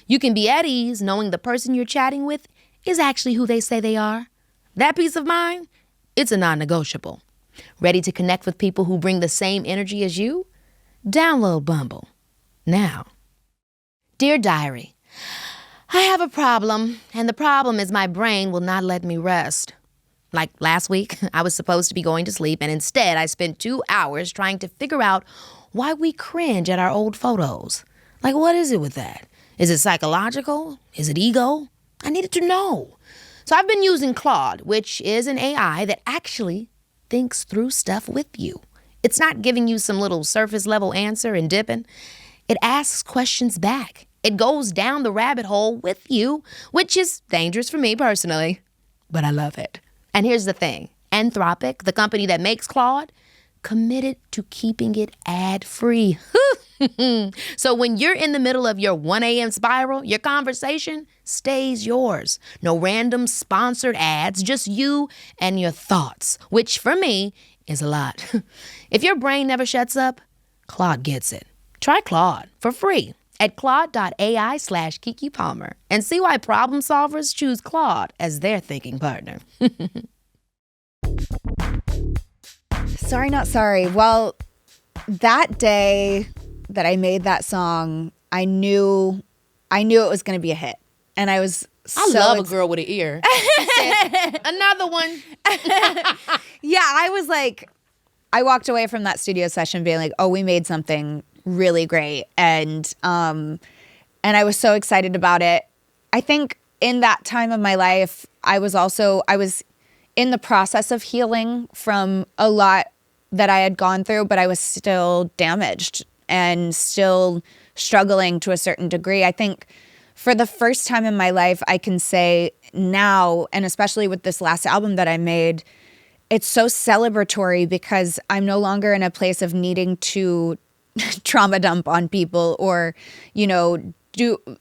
Speaker 1: You can be at ease knowing the person you're chatting with is actually who they say they are. That peace of mind, it's a non-negotiable. Ready to connect with people who bring the same energy as you? Download Bumble now. Dear Diary, I have a problem, and the problem is my brain will not let me rest. Like last week, I was supposed to be going to sleep, and instead I spent 2 hours trying to figure out why we cringe at our old photos. Like, what is it with that? Is it psychological? Is it ego? I needed to know. So I've been using Claude, which is an AI that actually thinks through stuff with you. It's not giving you some little surface level answer and dipping. It asks questions back. It goes down the rabbit hole with you, which is dangerous for me personally, but I love it. And here's the thing. Anthropic, the company that makes Claude, committed to keeping it ad-free. So when you're in the middle of your 1 a.m. spiral, your conversation stays yours. No random sponsored ads, just you and your thoughts, which for me is a lot. If your brain never shuts up, Claude gets it. Try Claude for free at claude.ai/Keke Palmer and see why problem solvers choose Claude as their thinking partner.
Speaker 2: Sorry, not sorry. Well, that day that I made that song, I knew it was going to be a hit. And I was
Speaker 1: I love a girl with an ear. Another one.
Speaker 2: Yeah, I was like, I walked away from that studio session being like, oh, we made something really great. And I was so excited about it. I think in that time of my life, I was in the process of healing from a lot that I had gone through, but I was still damaged and still struggling to a certain degree. I think for the first time in my life, I can say now, and especially with this last album that I made, it's so celebratory because I'm no longer in a place of needing to trauma dump on people or,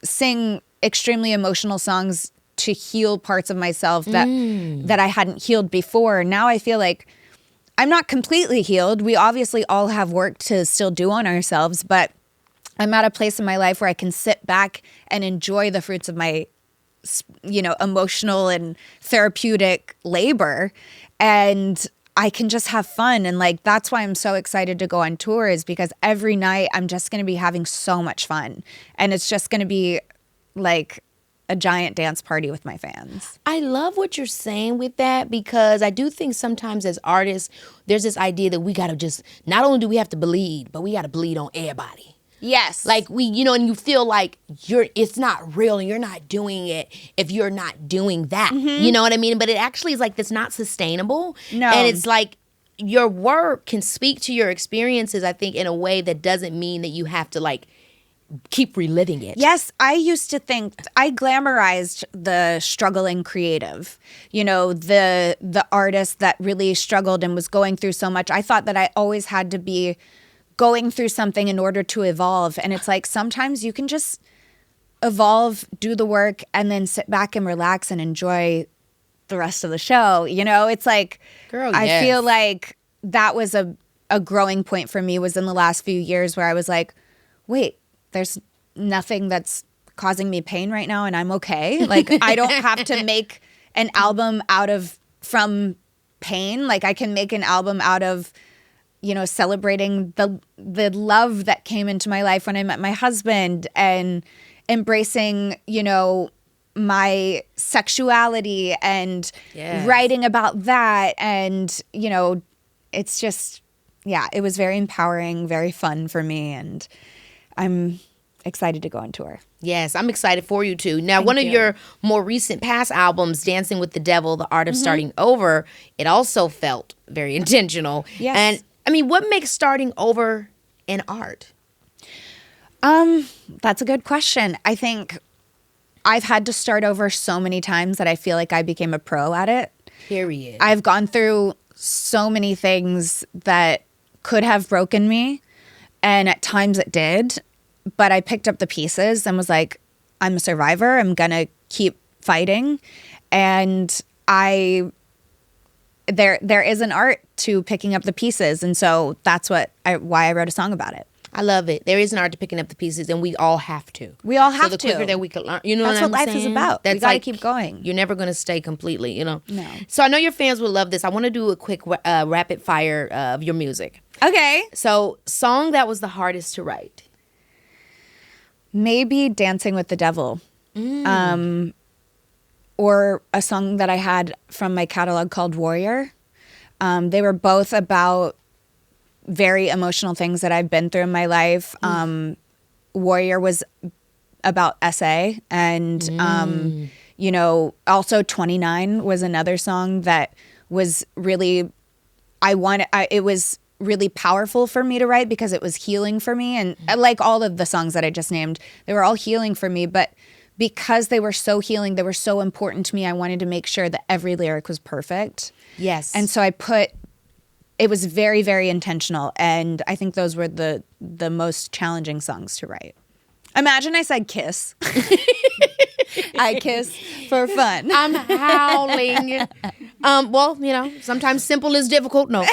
Speaker 2: sing extremely emotional songs to heal parts of myself that I hadn't healed before. Now I feel like I'm not completely healed. We obviously all have work to still do on ourselves, but I'm at a place in my life where I can sit back and enjoy the fruits of my, emotional and therapeutic labor. And I can just have fun. And that's why I'm so excited to go on tour, is because every night I'm just going to be having so much fun. And it's just going to be like a giant dance party with my fans.
Speaker 1: I love what you're saying with that, because I do think sometimes as artists, there's this idea that we got to just, not only do we have to bleed, but we got to bleed on everybody.
Speaker 2: Yes.
Speaker 1: Like and you feel like it's not real and you're not doing it if you're not doing that. Mm-hmm. You know what I mean? But it actually is like, that's not sustainable.
Speaker 2: No.
Speaker 1: And it's like, your work can speak to your experiences, I think, in a way that doesn't mean that you have to keep reliving it.
Speaker 2: Yes, I used to think I glamorized the struggling creative, the artist that really struggled and was going through so much. I thought that I always had to be going through something in order to evolve. And it's like, sometimes you can just evolve, do the work, and then sit back and relax and enjoy the rest of the show. It's like,
Speaker 1: girl,
Speaker 2: I
Speaker 1: yes.
Speaker 2: feel like that was a growing point for me, was in the last few years where I was like, wait, there's nothing that's causing me pain right now and I'm okay. I don't have to make an album from pain. I can make an album out of, celebrating the love that came into my life when I met my husband, and embracing, my sexuality and
Speaker 1: yes.
Speaker 2: writing about that. And, it's just, yeah, it was very empowering, very fun for me. And I'm excited to go on tour.
Speaker 1: Yes, I'm excited for you too. Now, one of your more recent past albums, Dancing with the Devil, The Art of Starting Over, it also felt very intentional.
Speaker 2: Yes.
Speaker 1: And I mean, what makes starting over an art?
Speaker 2: That's a good question. I think I've had to start over so many times that I feel like I became a pro at it.
Speaker 1: Period.
Speaker 2: I've gone through so many things that could have broken me, and at times it did. But I picked up the pieces and was like, I'm a survivor. I'm going to keep fighting. And there is an art to picking up the pieces. And so that's why I wrote a song about it.
Speaker 1: I love it. There is an art to picking up the pieces, and we all have to.
Speaker 2: We all have
Speaker 1: so the
Speaker 2: to.
Speaker 1: quicker that we can learn, you know
Speaker 2: That's
Speaker 1: what
Speaker 2: what
Speaker 1: I'm
Speaker 2: life is
Speaker 1: saying?
Speaker 2: about. We
Speaker 1: That's
Speaker 2: gotta
Speaker 1: like,
Speaker 2: keep going.
Speaker 1: You're never going to stay completely, you know?
Speaker 2: No.
Speaker 1: So I know your fans will love this. I want to do a quick rapid fire of your music.
Speaker 2: Okay.
Speaker 1: So, song that was the hardest to write.
Speaker 2: Maybe Dancing with the Devil. Or a song that I had from my catalog called Warrior. They were both about very emotional things that I've been through in my life. Warrior was about essay, and you know, also 29 was another song that was really it was really powerful for me to write because it was healing for me, and like all of the songs that I just named, they were all healing for me, but because they were so healing, they were so important to me, I wanted to make sure that every lyric was perfect.
Speaker 1: Yes.
Speaker 2: And so it was very, very intentional. And I think those were the most challenging songs to write. Imagine I said kiss. I kiss for fun.
Speaker 1: I'm howling. Well, you know, sometimes simple is difficult. No.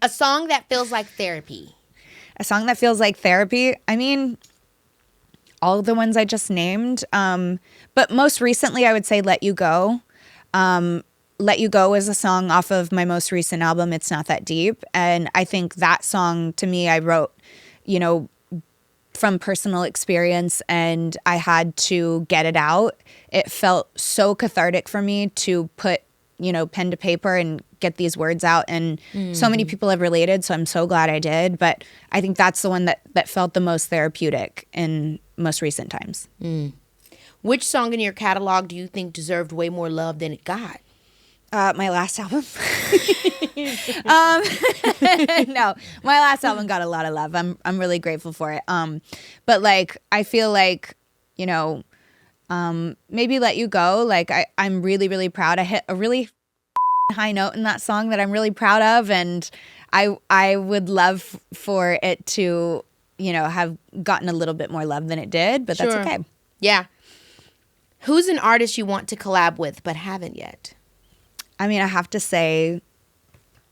Speaker 1: A song that feels like therapy.
Speaker 2: A song that feels like therapy. I mean, all of the ones I just named. But most recently, I would say Let You Go. Let You Go is a song off of my most recent album, It's Not That Deep. And I think that song, to me, I wrote, you know, from personal experience, and I had to get it out. It felt so cathartic for me to put, you know, pen to paper and get these words out. And so many people have related, so I'm so glad I did. But I think that's the one that felt the most therapeutic in most recent times.
Speaker 1: Which song in your catalog do you think deserved way more love than it got?
Speaker 2: My last album. No, my last album got a lot of love. I'm really grateful for it. But like, I feel like, you know, maybe Let You Go. Like I'm really, really proud. I hit a really high note in that song that I'm really proud of. And I would love for it to, you know, have gotten a little bit more love than it did, but that's okay.
Speaker 1: Yeah. Who's an artist you want to collab with but haven't yet?
Speaker 2: I mean, I have to say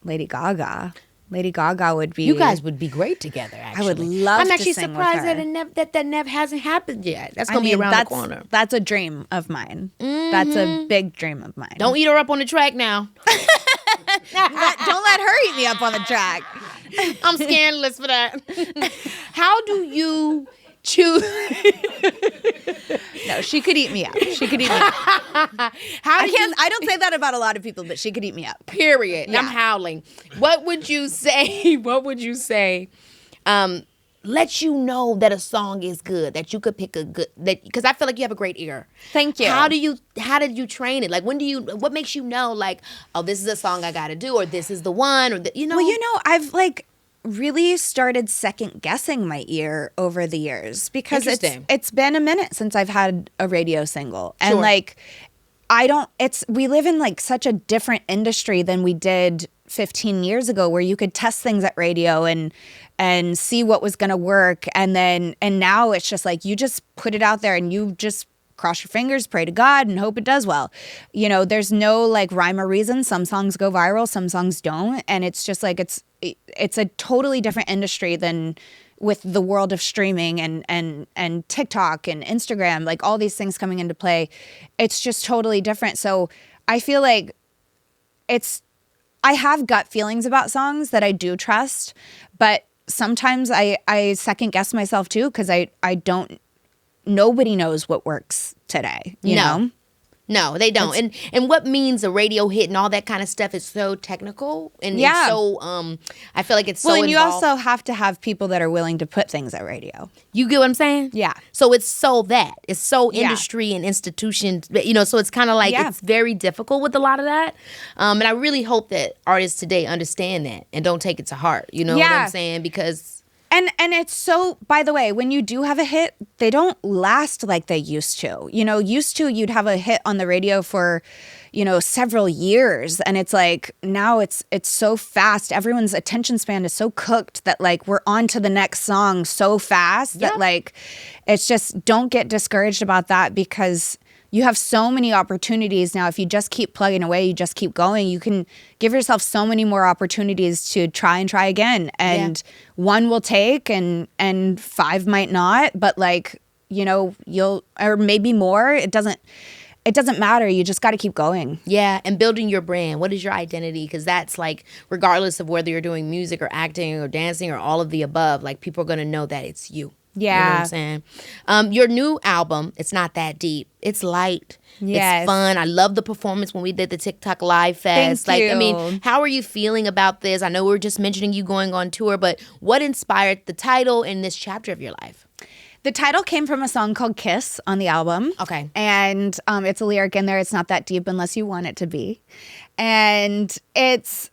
Speaker 2: Lady Gaga. Lady Gaga would be...
Speaker 1: You guys would be great together, actually.
Speaker 2: I would love
Speaker 1: I'm
Speaker 2: to
Speaker 1: actually
Speaker 2: sing
Speaker 1: surprised
Speaker 2: with her.
Speaker 1: that never hasn't happened yet. That's going to be around the corner.
Speaker 2: That's a dream of mine. That's a big dream of mine.
Speaker 1: Don't eat her up on the track now.
Speaker 2: Don't let her eat me up on the track.
Speaker 1: I'm scandalous for that. How do you choose?
Speaker 2: No, she could eat me up. She could eat me up. I don't say that about a lot of people, but she could eat me up.
Speaker 1: Period.
Speaker 2: Yeah.
Speaker 1: I'm howling. What would you say? What would you say? Let you know that a song is good. That you could pick a good. Because I feel like you have a great ear.
Speaker 2: Thank you.
Speaker 1: How did you train it? Like what makes you know? Like, oh, this is a song I got to do, or this is the one, or you know.
Speaker 2: Well, you know, I've like really started second guessing my ear over the years because it's been a minute since I've had a radio single. And
Speaker 1: Sure.
Speaker 2: like we live in like such a different industry than we did 15 years ago, where you could test things at radio and see what was going to work, and now it's just like you just put it out there and you just cross your fingers, pray to God, and hope it does well. You know, there's no like rhyme or reason. Some songs go viral, some songs don't, and it's just like it's a totally different industry than with the world of streaming and TikTok and Instagram, like all these things coming into play. It's just totally different. So I feel like I have gut feelings about songs that I do trust, but sometimes I second guess myself too, because I don't. Nobody knows what works today, you know?
Speaker 1: No, they don't. And what means a radio hit and all that kind of stuff is so technical and it's so I feel like it's so
Speaker 2: and you
Speaker 1: involved.
Speaker 2: also have to have people that are willing to put things at radio.
Speaker 1: You get what I'm saying?
Speaker 2: Yeah.
Speaker 1: So it's so industry and institutions, you know, so it's kind of like it's very difficult with a lot of that. And I really hope that artists today understand that and don't take it to heart. You know what I'm saying? Because
Speaker 2: And it's so, by the way, when you do have a hit, they don't last like they used to. You know, used to you'd have a hit on the radio for, you know, several years. And it's like now it's so fast. Everyone's attention span is so cooked that like we're on to the next song so fast that like it's just don't get discouraged about that, because you have so many opportunities now. If you just keep plugging away, you just keep going, you can give yourself so many more opportunities to try and try again. And one will take and 5 might not, but like, you know, you'll, or maybe more. It doesn't matter. You just got to keep going.
Speaker 1: Yeah, and building your brand. What is your identity? Because that's like, regardless of whether you're doing music or acting or dancing or all of the above, like people are going to know that it's you.
Speaker 2: Yeah.
Speaker 1: You know what I'm saying? Your new album, It's Not That Deep. It's light.
Speaker 2: Yes.
Speaker 1: It's fun. I love the performance when we did the TikTok Live Fest.
Speaker 2: Thank you.
Speaker 1: I mean, how are you feeling about this? I know we were just mentioning you going on tour, but what inspired the title in this chapter of your life?
Speaker 2: The title came from a song called Kiss on the album.
Speaker 1: Okay.
Speaker 2: And it's a lyric in there. It's not that deep unless you want it to be. And it's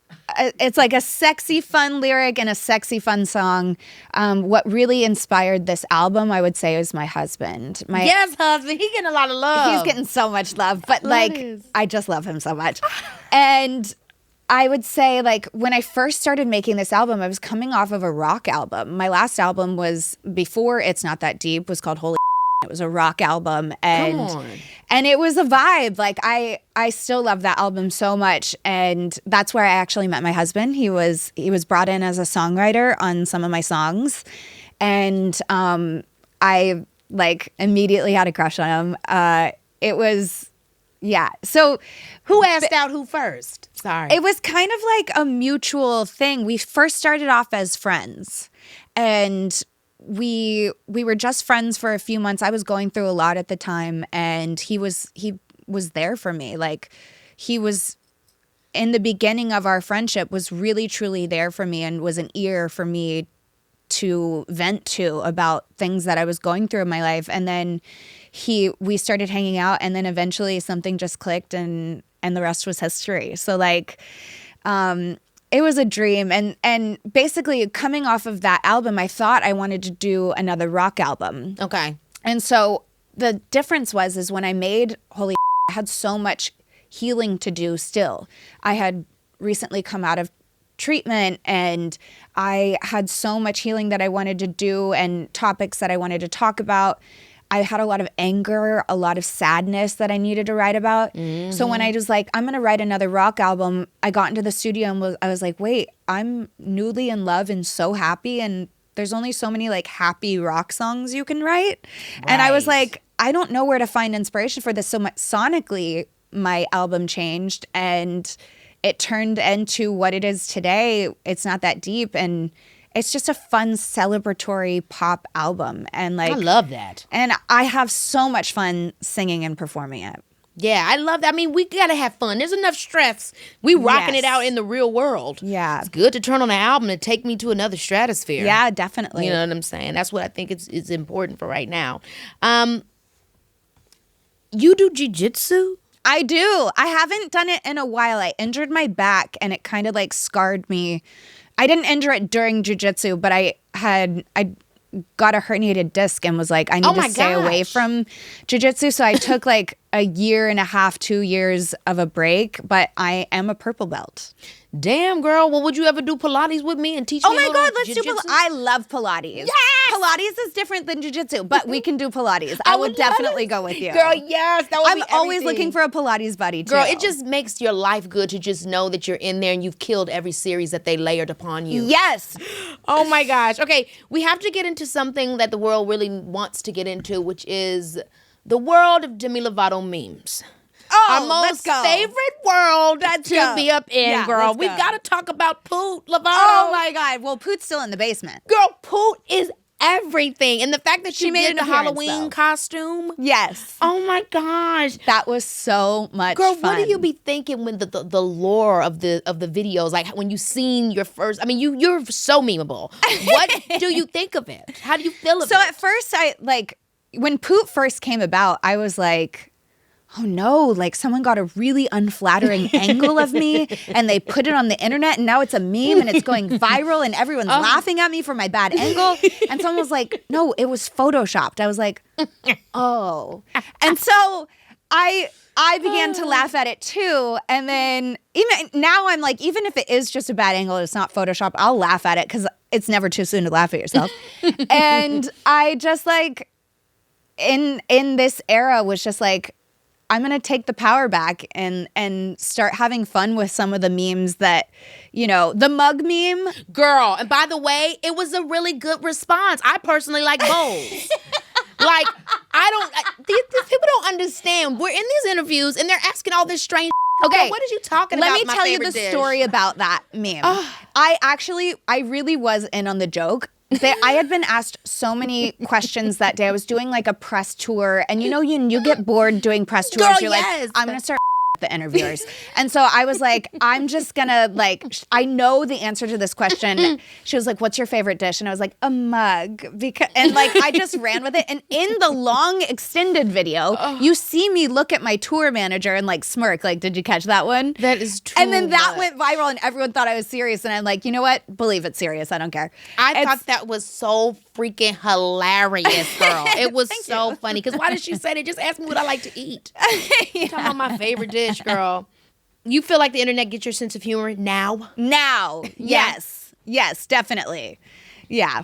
Speaker 2: like a sexy, fun lyric and a sexy, fun song. What really inspired this album, I would say, is my husband.
Speaker 1: Yes, husband. He's getting a lot of love.
Speaker 2: He's getting so much love. But I just love him so much. And I would say, like, when I first started making this album, I was coming off of a rock album. My last album was before It's Not That Deep, was called Holy. It was a rock album, and it was a vibe. Like I still love that album so much, and that's where I actually met my husband. He was brought in as a songwriter on some of my songs, and I like immediately had a crush on him. It was. Yeah. So
Speaker 1: who asked out who first? Sorry.
Speaker 2: It was kind of like a mutual thing. We first started off as friends, and we were just friends for a few months. I was going through a lot at the time, and he was there for me. Like, he was in the beginning of our friendship, was really truly there for me, and was an ear for me to vent to about things that I was going through in my life. And then we started hanging out, and then eventually something just clicked, and the rest was history. So like, it was a dream. And basically coming off of that album, I thought I wanted to do another rock album.
Speaker 1: Okay.
Speaker 2: And so the difference is when I made Holy, I had so much healing to do still. I had recently come out of treatment, and I had so much healing that I wanted to do and topics that I wanted to talk about. I had a lot of anger, a lot of sadness that I needed to write about. Mm-hmm. So when I was like, I'm going to write another rock album, I got into the studio and I was like, wait, I'm newly in love and so happy, and there's only so many like happy rock songs you can write. Right. And I was like, I don't know where to find inspiration for this. So sonically, my album changed, and it turned into what it is today. It's Not That Deep, and it's just a fun celebratory pop album. And like,
Speaker 1: I love that.
Speaker 2: And I have so much fun singing and performing it.
Speaker 1: Yeah, I love that. I mean, we got to have fun. There's enough stress. We rocking it out in the real world.
Speaker 2: Yeah.
Speaker 1: It's good to turn on an album and take me to another stratosphere.
Speaker 2: Yeah, definitely.
Speaker 1: You know what I'm saying? That's what I think is important for right now. You do jiu-jitsu?
Speaker 2: I do. I haven't done it in a while. I injured my back, and it kind of like scarred me. I didn't injure it during jiu-jitsu, but I got a herniated disc and was like, I need to stay away from jiu-jitsu. So I took like a year and a half, 2 years of a break, but I am a purple belt.
Speaker 1: Damn, girl. Well, would you ever do Pilates with me and teach me?
Speaker 2: Oh my God, let's
Speaker 1: jiu-jitsu?
Speaker 2: do Pilates. I love Pilates.
Speaker 1: Yes!
Speaker 2: Pilates is different than jiu-jitsu, but we can do Pilates. I would definitely go with you.
Speaker 1: Girl, yes. That would
Speaker 2: I'm
Speaker 1: be
Speaker 2: always
Speaker 1: everything.
Speaker 2: looking for a Pilates buddy, too.
Speaker 1: Girl, it just makes your life good to just know that you're in there and you've killed every series that they layered upon you.
Speaker 2: Yes.
Speaker 1: Oh my gosh. Okay, we have to get into something that the world really wants to get into, which is the world of Demi Lovato memes.
Speaker 2: Oh,
Speaker 1: our most favorite world to be up in,
Speaker 2: yeah,
Speaker 1: girl. We've got to talk about Poot Lovato.
Speaker 2: Oh my God. Well, Poot's still in the basement.
Speaker 1: Girl, Poot is everything. And the fact that she
Speaker 2: made
Speaker 1: did the Halloween costume.
Speaker 2: Yes.
Speaker 1: Oh my gosh.
Speaker 2: That was so much
Speaker 1: fun.
Speaker 2: fun.
Speaker 1: What do you be thinking when the lore of the videos, like when you seen your first, I mean, you're so memeable. What do you think of it? How do you feel about it?
Speaker 2: So at first when Poot first came about, I was like, oh no, like someone got a really unflattering angle of me and they put it on the internet, and now it's a meme and it's going viral and everyone's laughing at me for my bad angle. And someone was like, no, it was photoshopped. I was like, oh. And so I began to laugh at it too. And then even now I'm like, even if it is just a bad angle, it's not Photoshop, I'll laugh at it because it's never too soon to laugh at yourself. And I just like, in this era was just like, I'm going to take the power back and start having fun with some of the memes that, the mug meme.
Speaker 1: Girl, and by the way, it was a really good response. I personally like bowls. Like, these people don't understand. We're in these interviews and they're asking all this strange. Okay,
Speaker 2: Okay,
Speaker 1: what are you talking about?
Speaker 2: Let me
Speaker 1: my
Speaker 2: tell you
Speaker 1: favorite
Speaker 2: the
Speaker 1: dish?
Speaker 2: story about that meme. I really was in on the joke. I had been asked so many questions that day. I was doing like a press tour, and you get bored doing press tours.
Speaker 1: Girl,
Speaker 2: You're
Speaker 1: yes.
Speaker 2: like, I'm gonna start the interviewers. And so I was like, I'm just gonna I know the answer to this question. She was like, what's your favorite dish? And I was like, a mug. And I just ran with it. And in the long extended video, you see me look at my tour manager and smirk. Like, did you catch that one?
Speaker 1: That is true.
Speaker 2: And then that went viral and everyone thought I was serious. And I'm like, you know what? Believe it's serious. I don't care.
Speaker 1: I thought that was so freaking hilarious, girl. It was so funny. Because why did she say that? Just ask me what I like to eat. Talking about my favorite dish, girl. You feel like the internet gets your sense of humor now?
Speaker 2: Now. Yes. Yes, definitely. Yeah.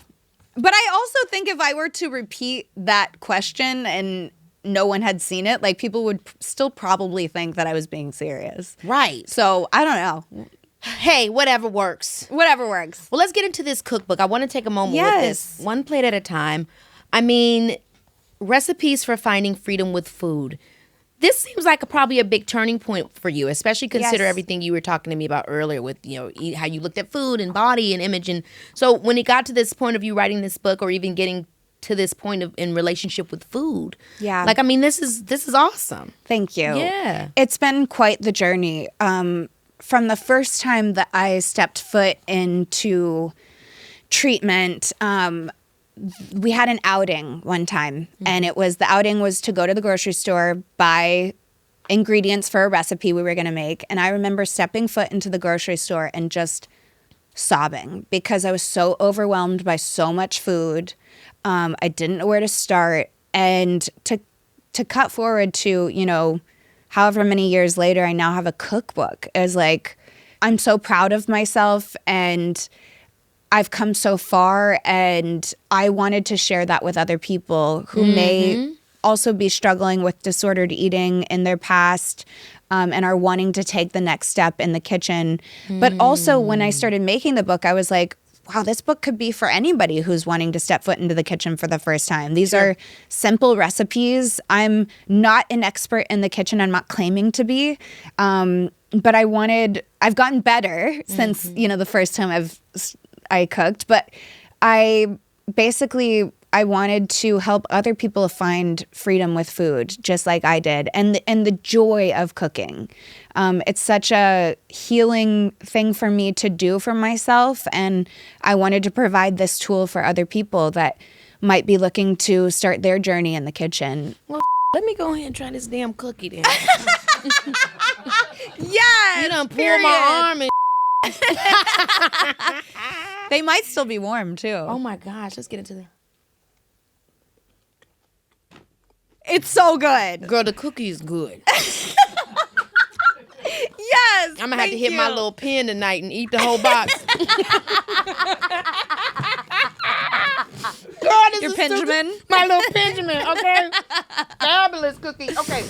Speaker 2: But I also think if I were to repeat that question and no one had seen it, people would still probably think that I was being serious.
Speaker 1: Right.
Speaker 2: So I don't know.
Speaker 1: Hey, whatever works.
Speaker 2: Whatever works.
Speaker 1: Well, let's get into this cookbook. I want to take a moment with
Speaker 2: Yes.
Speaker 1: this. One plate at a time. I mean, recipes for finding freedom with food. This seems like probably a big turning point for you, especially consider
Speaker 2: Yes.
Speaker 1: everything you were talking to me about earlier with, how you looked at food and body and image. And so when it got to this point of you writing this book or even getting to this point of in relationship with food.
Speaker 2: Yeah.
Speaker 1: This is awesome.
Speaker 2: Thank you.
Speaker 1: Yeah.
Speaker 2: It's been quite the journey. From the first time that I stepped foot into treatment, we had an outing one time, and the outing was to go to the grocery store, buy ingredients for a recipe we were going to make. And I remember stepping foot into the grocery store and just sobbing because I was so overwhelmed by so much food. I didn't know where to start. And to cut forward to, however many years later, I now have a cookbook. It's I'm so proud of myself and I've come so far, and I wanted to share that with other people who may also be struggling with disordered eating in their past and are wanting to take the next step in the kitchen. But also when I started making the book, I was like, wow, this book could be for anybody who's wanting to step foot into the kitchen for the first time. These are simple recipes. I'm not an expert in the kitchen. I'm not claiming to be. But I've gotten better since, the first time I cooked, but I wanted to help other people find freedom with food, just like I did, and the joy of cooking. It's such a healing thing for me to do for myself, and I wanted to provide this tool for other people that might be looking to start their journey in the kitchen.
Speaker 1: Well, let me go ahead and try this damn cookie then.
Speaker 2: Yes,
Speaker 1: You done pulled my arm and
Speaker 2: They might still be warm too.
Speaker 1: oh my gosh, let's get into the
Speaker 2: It's so good.
Speaker 1: girl. The cookie is good.
Speaker 2: Yes.
Speaker 1: I'm gonna have to hit my little pen tonight and eat the whole box. Girl, this
Speaker 2: Your
Speaker 1: is
Speaker 2: Benjamin.
Speaker 1: my little Benjamin. Okay, fabulous cookie. Okay,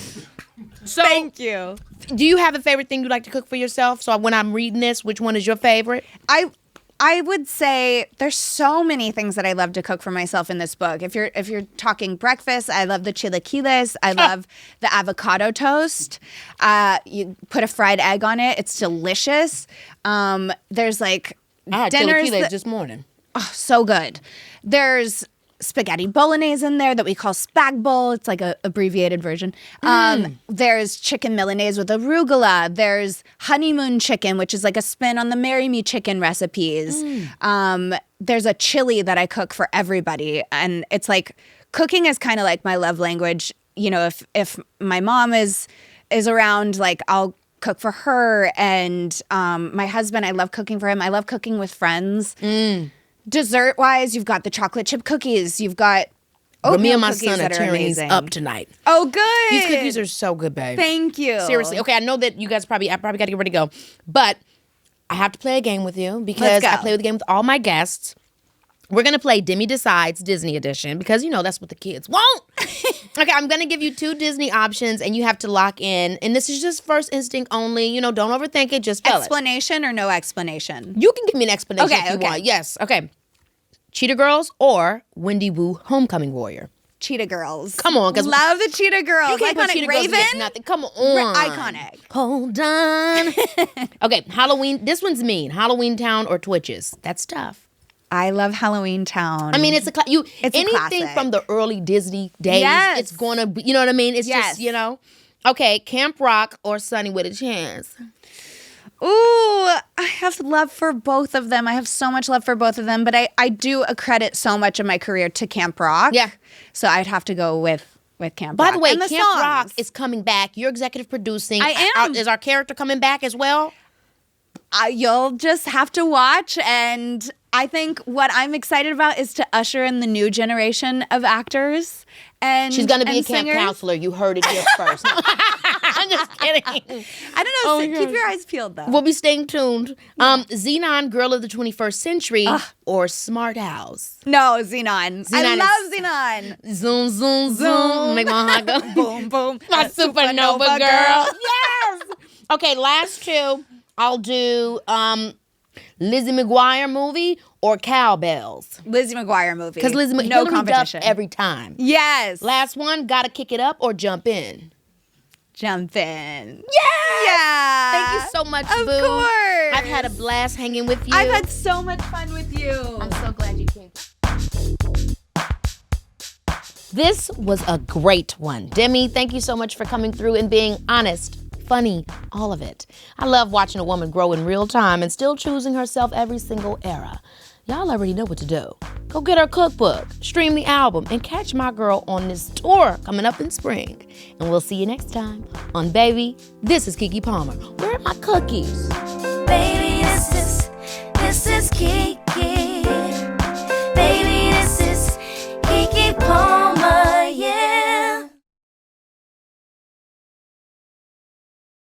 Speaker 1: so
Speaker 2: Thank you.
Speaker 1: do you have a favorite thing you like to cook for yourself? So when I'm reading this, which one is your favorite?
Speaker 2: I would say there's so many things that I love to cook for myself in this book. If you're talking breakfast, I love the chilaquiles. I love the avocado toast. You put a fried egg on it. It's delicious. There's
Speaker 1: I had
Speaker 2: dinners
Speaker 1: chilaquiles
Speaker 2: that-
Speaker 1: this morning.
Speaker 2: oh, so good. There's spaghetti bolognese in there that we call spag bowl. It's like a abbreviated version. There's chicken Milanese with arugula. There's honeymoon chicken, which is like a spin on the Marry Me chicken recipes. There's a chili that I cook for everybody. And it's like cooking is kind of like my love language. If my mom is around, I'll cook for her. And my husband, I love cooking for him. I love cooking with friends. Dessert-wise, you've got the chocolate chip cookies. You've got
Speaker 1: But me
Speaker 2: oatmeal
Speaker 1: and my
Speaker 2: cookies
Speaker 1: son are
Speaker 2: that
Speaker 1: tearing these
Speaker 2: amazing.
Speaker 1: up tonight.
Speaker 2: Oh, good.
Speaker 1: These cookies are so good, babe.
Speaker 2: Thank you.
Speaker 1: Seriously. Okay, I know that you guys I probably got to get ready to go. But I have to play a game with you because
Speaker 2: Let's go.
Speaker 1: I play with the game with all my guests. We're going to play Demi Decides Disney Edition because, that's what the kids want. Okay, I'm going to give you 2 Disney options and you have to lock in. And this is just first instinct only. Don't overthink it. Just spell
Speaker 2: Explanation or no explanation?
Speaker 1: You can give me an explanation if you
Speaker 2: Okay.
Speaker 1: want. Yes. Okay. Cheetah Girls or Wendy Wu Homecoming Warrior?
Speaker 2: Cheetah Girls.
Speaker 1: Come on.
Speaker 2: Love the Cheetah Girls.
Speaker 1: You can't put
Speaker 2: Iconic.
Speaker 1: Cheetah Girls
Speaker 2: Raven.
Speaker 1: against nothing. Come on.
Speaker 2: Iconic.
Speaker 1: Hold on. Okay, Halloween. This one's mean. Halloween Town or Twitches? That's tough.
Speaker 2: I love Halloween Town.
Speaker 1: I mean, it's a anything
Speaker 2: classic.
Speaker 1: from the early Disney days.
Speaker 2: Yes.
Speaker 1: It's gonna be, you know what I mean? It's
Speaker 2: Yes.
Speaker 1: just, Okay, Camp Rock or Sunny with a Chance?
Speaker 2: Ooh, I have love for both of them. I have so much love for both of them, but I do accredit so much of my career to Camp Rock.
Speaker 1: Yeah.
Speaker 2: So I'd have to go with Camp
Speaker 1: By
Speaker 2: Rock.
Speaker 1: the way,
Speaker 2: And
Speaker 1: Camp
Speaker 2: songs.
Speaker 1: Rock is coming back. You're executive producing.
Speaker 2: I am.
Speaker 1: Is our character coming back as well?
Speaker 2: You'll just have to watch, and I think what I'm excited about is to usher in the new generation of actors. And
Speaker 1: She's going to be a
Speaker 2: and
Speaker 1: camp
Speaker 2: singers.
Speaker 1: counselor. You heard it here first. I'm just kidding.
Speaker 2: I don't know. Keep your eyes peeled, though.
Speaker 1: We'll be staying tuned. Xenon, Girl of the 21st Century or Smart House?
Speaker 2: No, Xenon. I
Speaker 1: Xenon
Speaker 2: love Xenon.
Speaker 1: Zoom, zoom, zoom. Make my heart go.
Speaker 2: Boom, boom.
Speaker 1: My supernova girl. Yes. Okay, last 2. I'll do Lizzie McGuire movie or Cowbells.
Speaker 2: Lizzie McGuire movie.
Speaker 1: Because Lizzie
Speaker 2: no
Speaker 1: Hillary Duff
Speaker 2: competition.
Speaker 1: every time.
Speaker 2: Yes.
Speaker 1: Last one, Gotta Kick It Up or Jump In?
Speaker 2: Jump in.
Speaker 1: Yes!
Speaker 2: Yeah.
Speaker 1: Thank you so much,
Speaker 2: Of
Speaker 1: Boo.
Speaker 2: course.
Speaker 1: I've had a blast hanging with you.
Speaker 2: I've had so much fun with you.
Speaker 1: I'm so glad you came. This was a great one. Demi, thank you so much for coming through and being honest, funny, all of it. I love watching a woman grow in real time and still choosing herself every single era. Y'all already know what to do. Go get her cookbook, stream the album, and catch my girl on this tour coming up in spring. And we'll see you next time on Baby, This is Keke Palmer. Where are my cookies?
Speaker 3: Baby, this is Keke.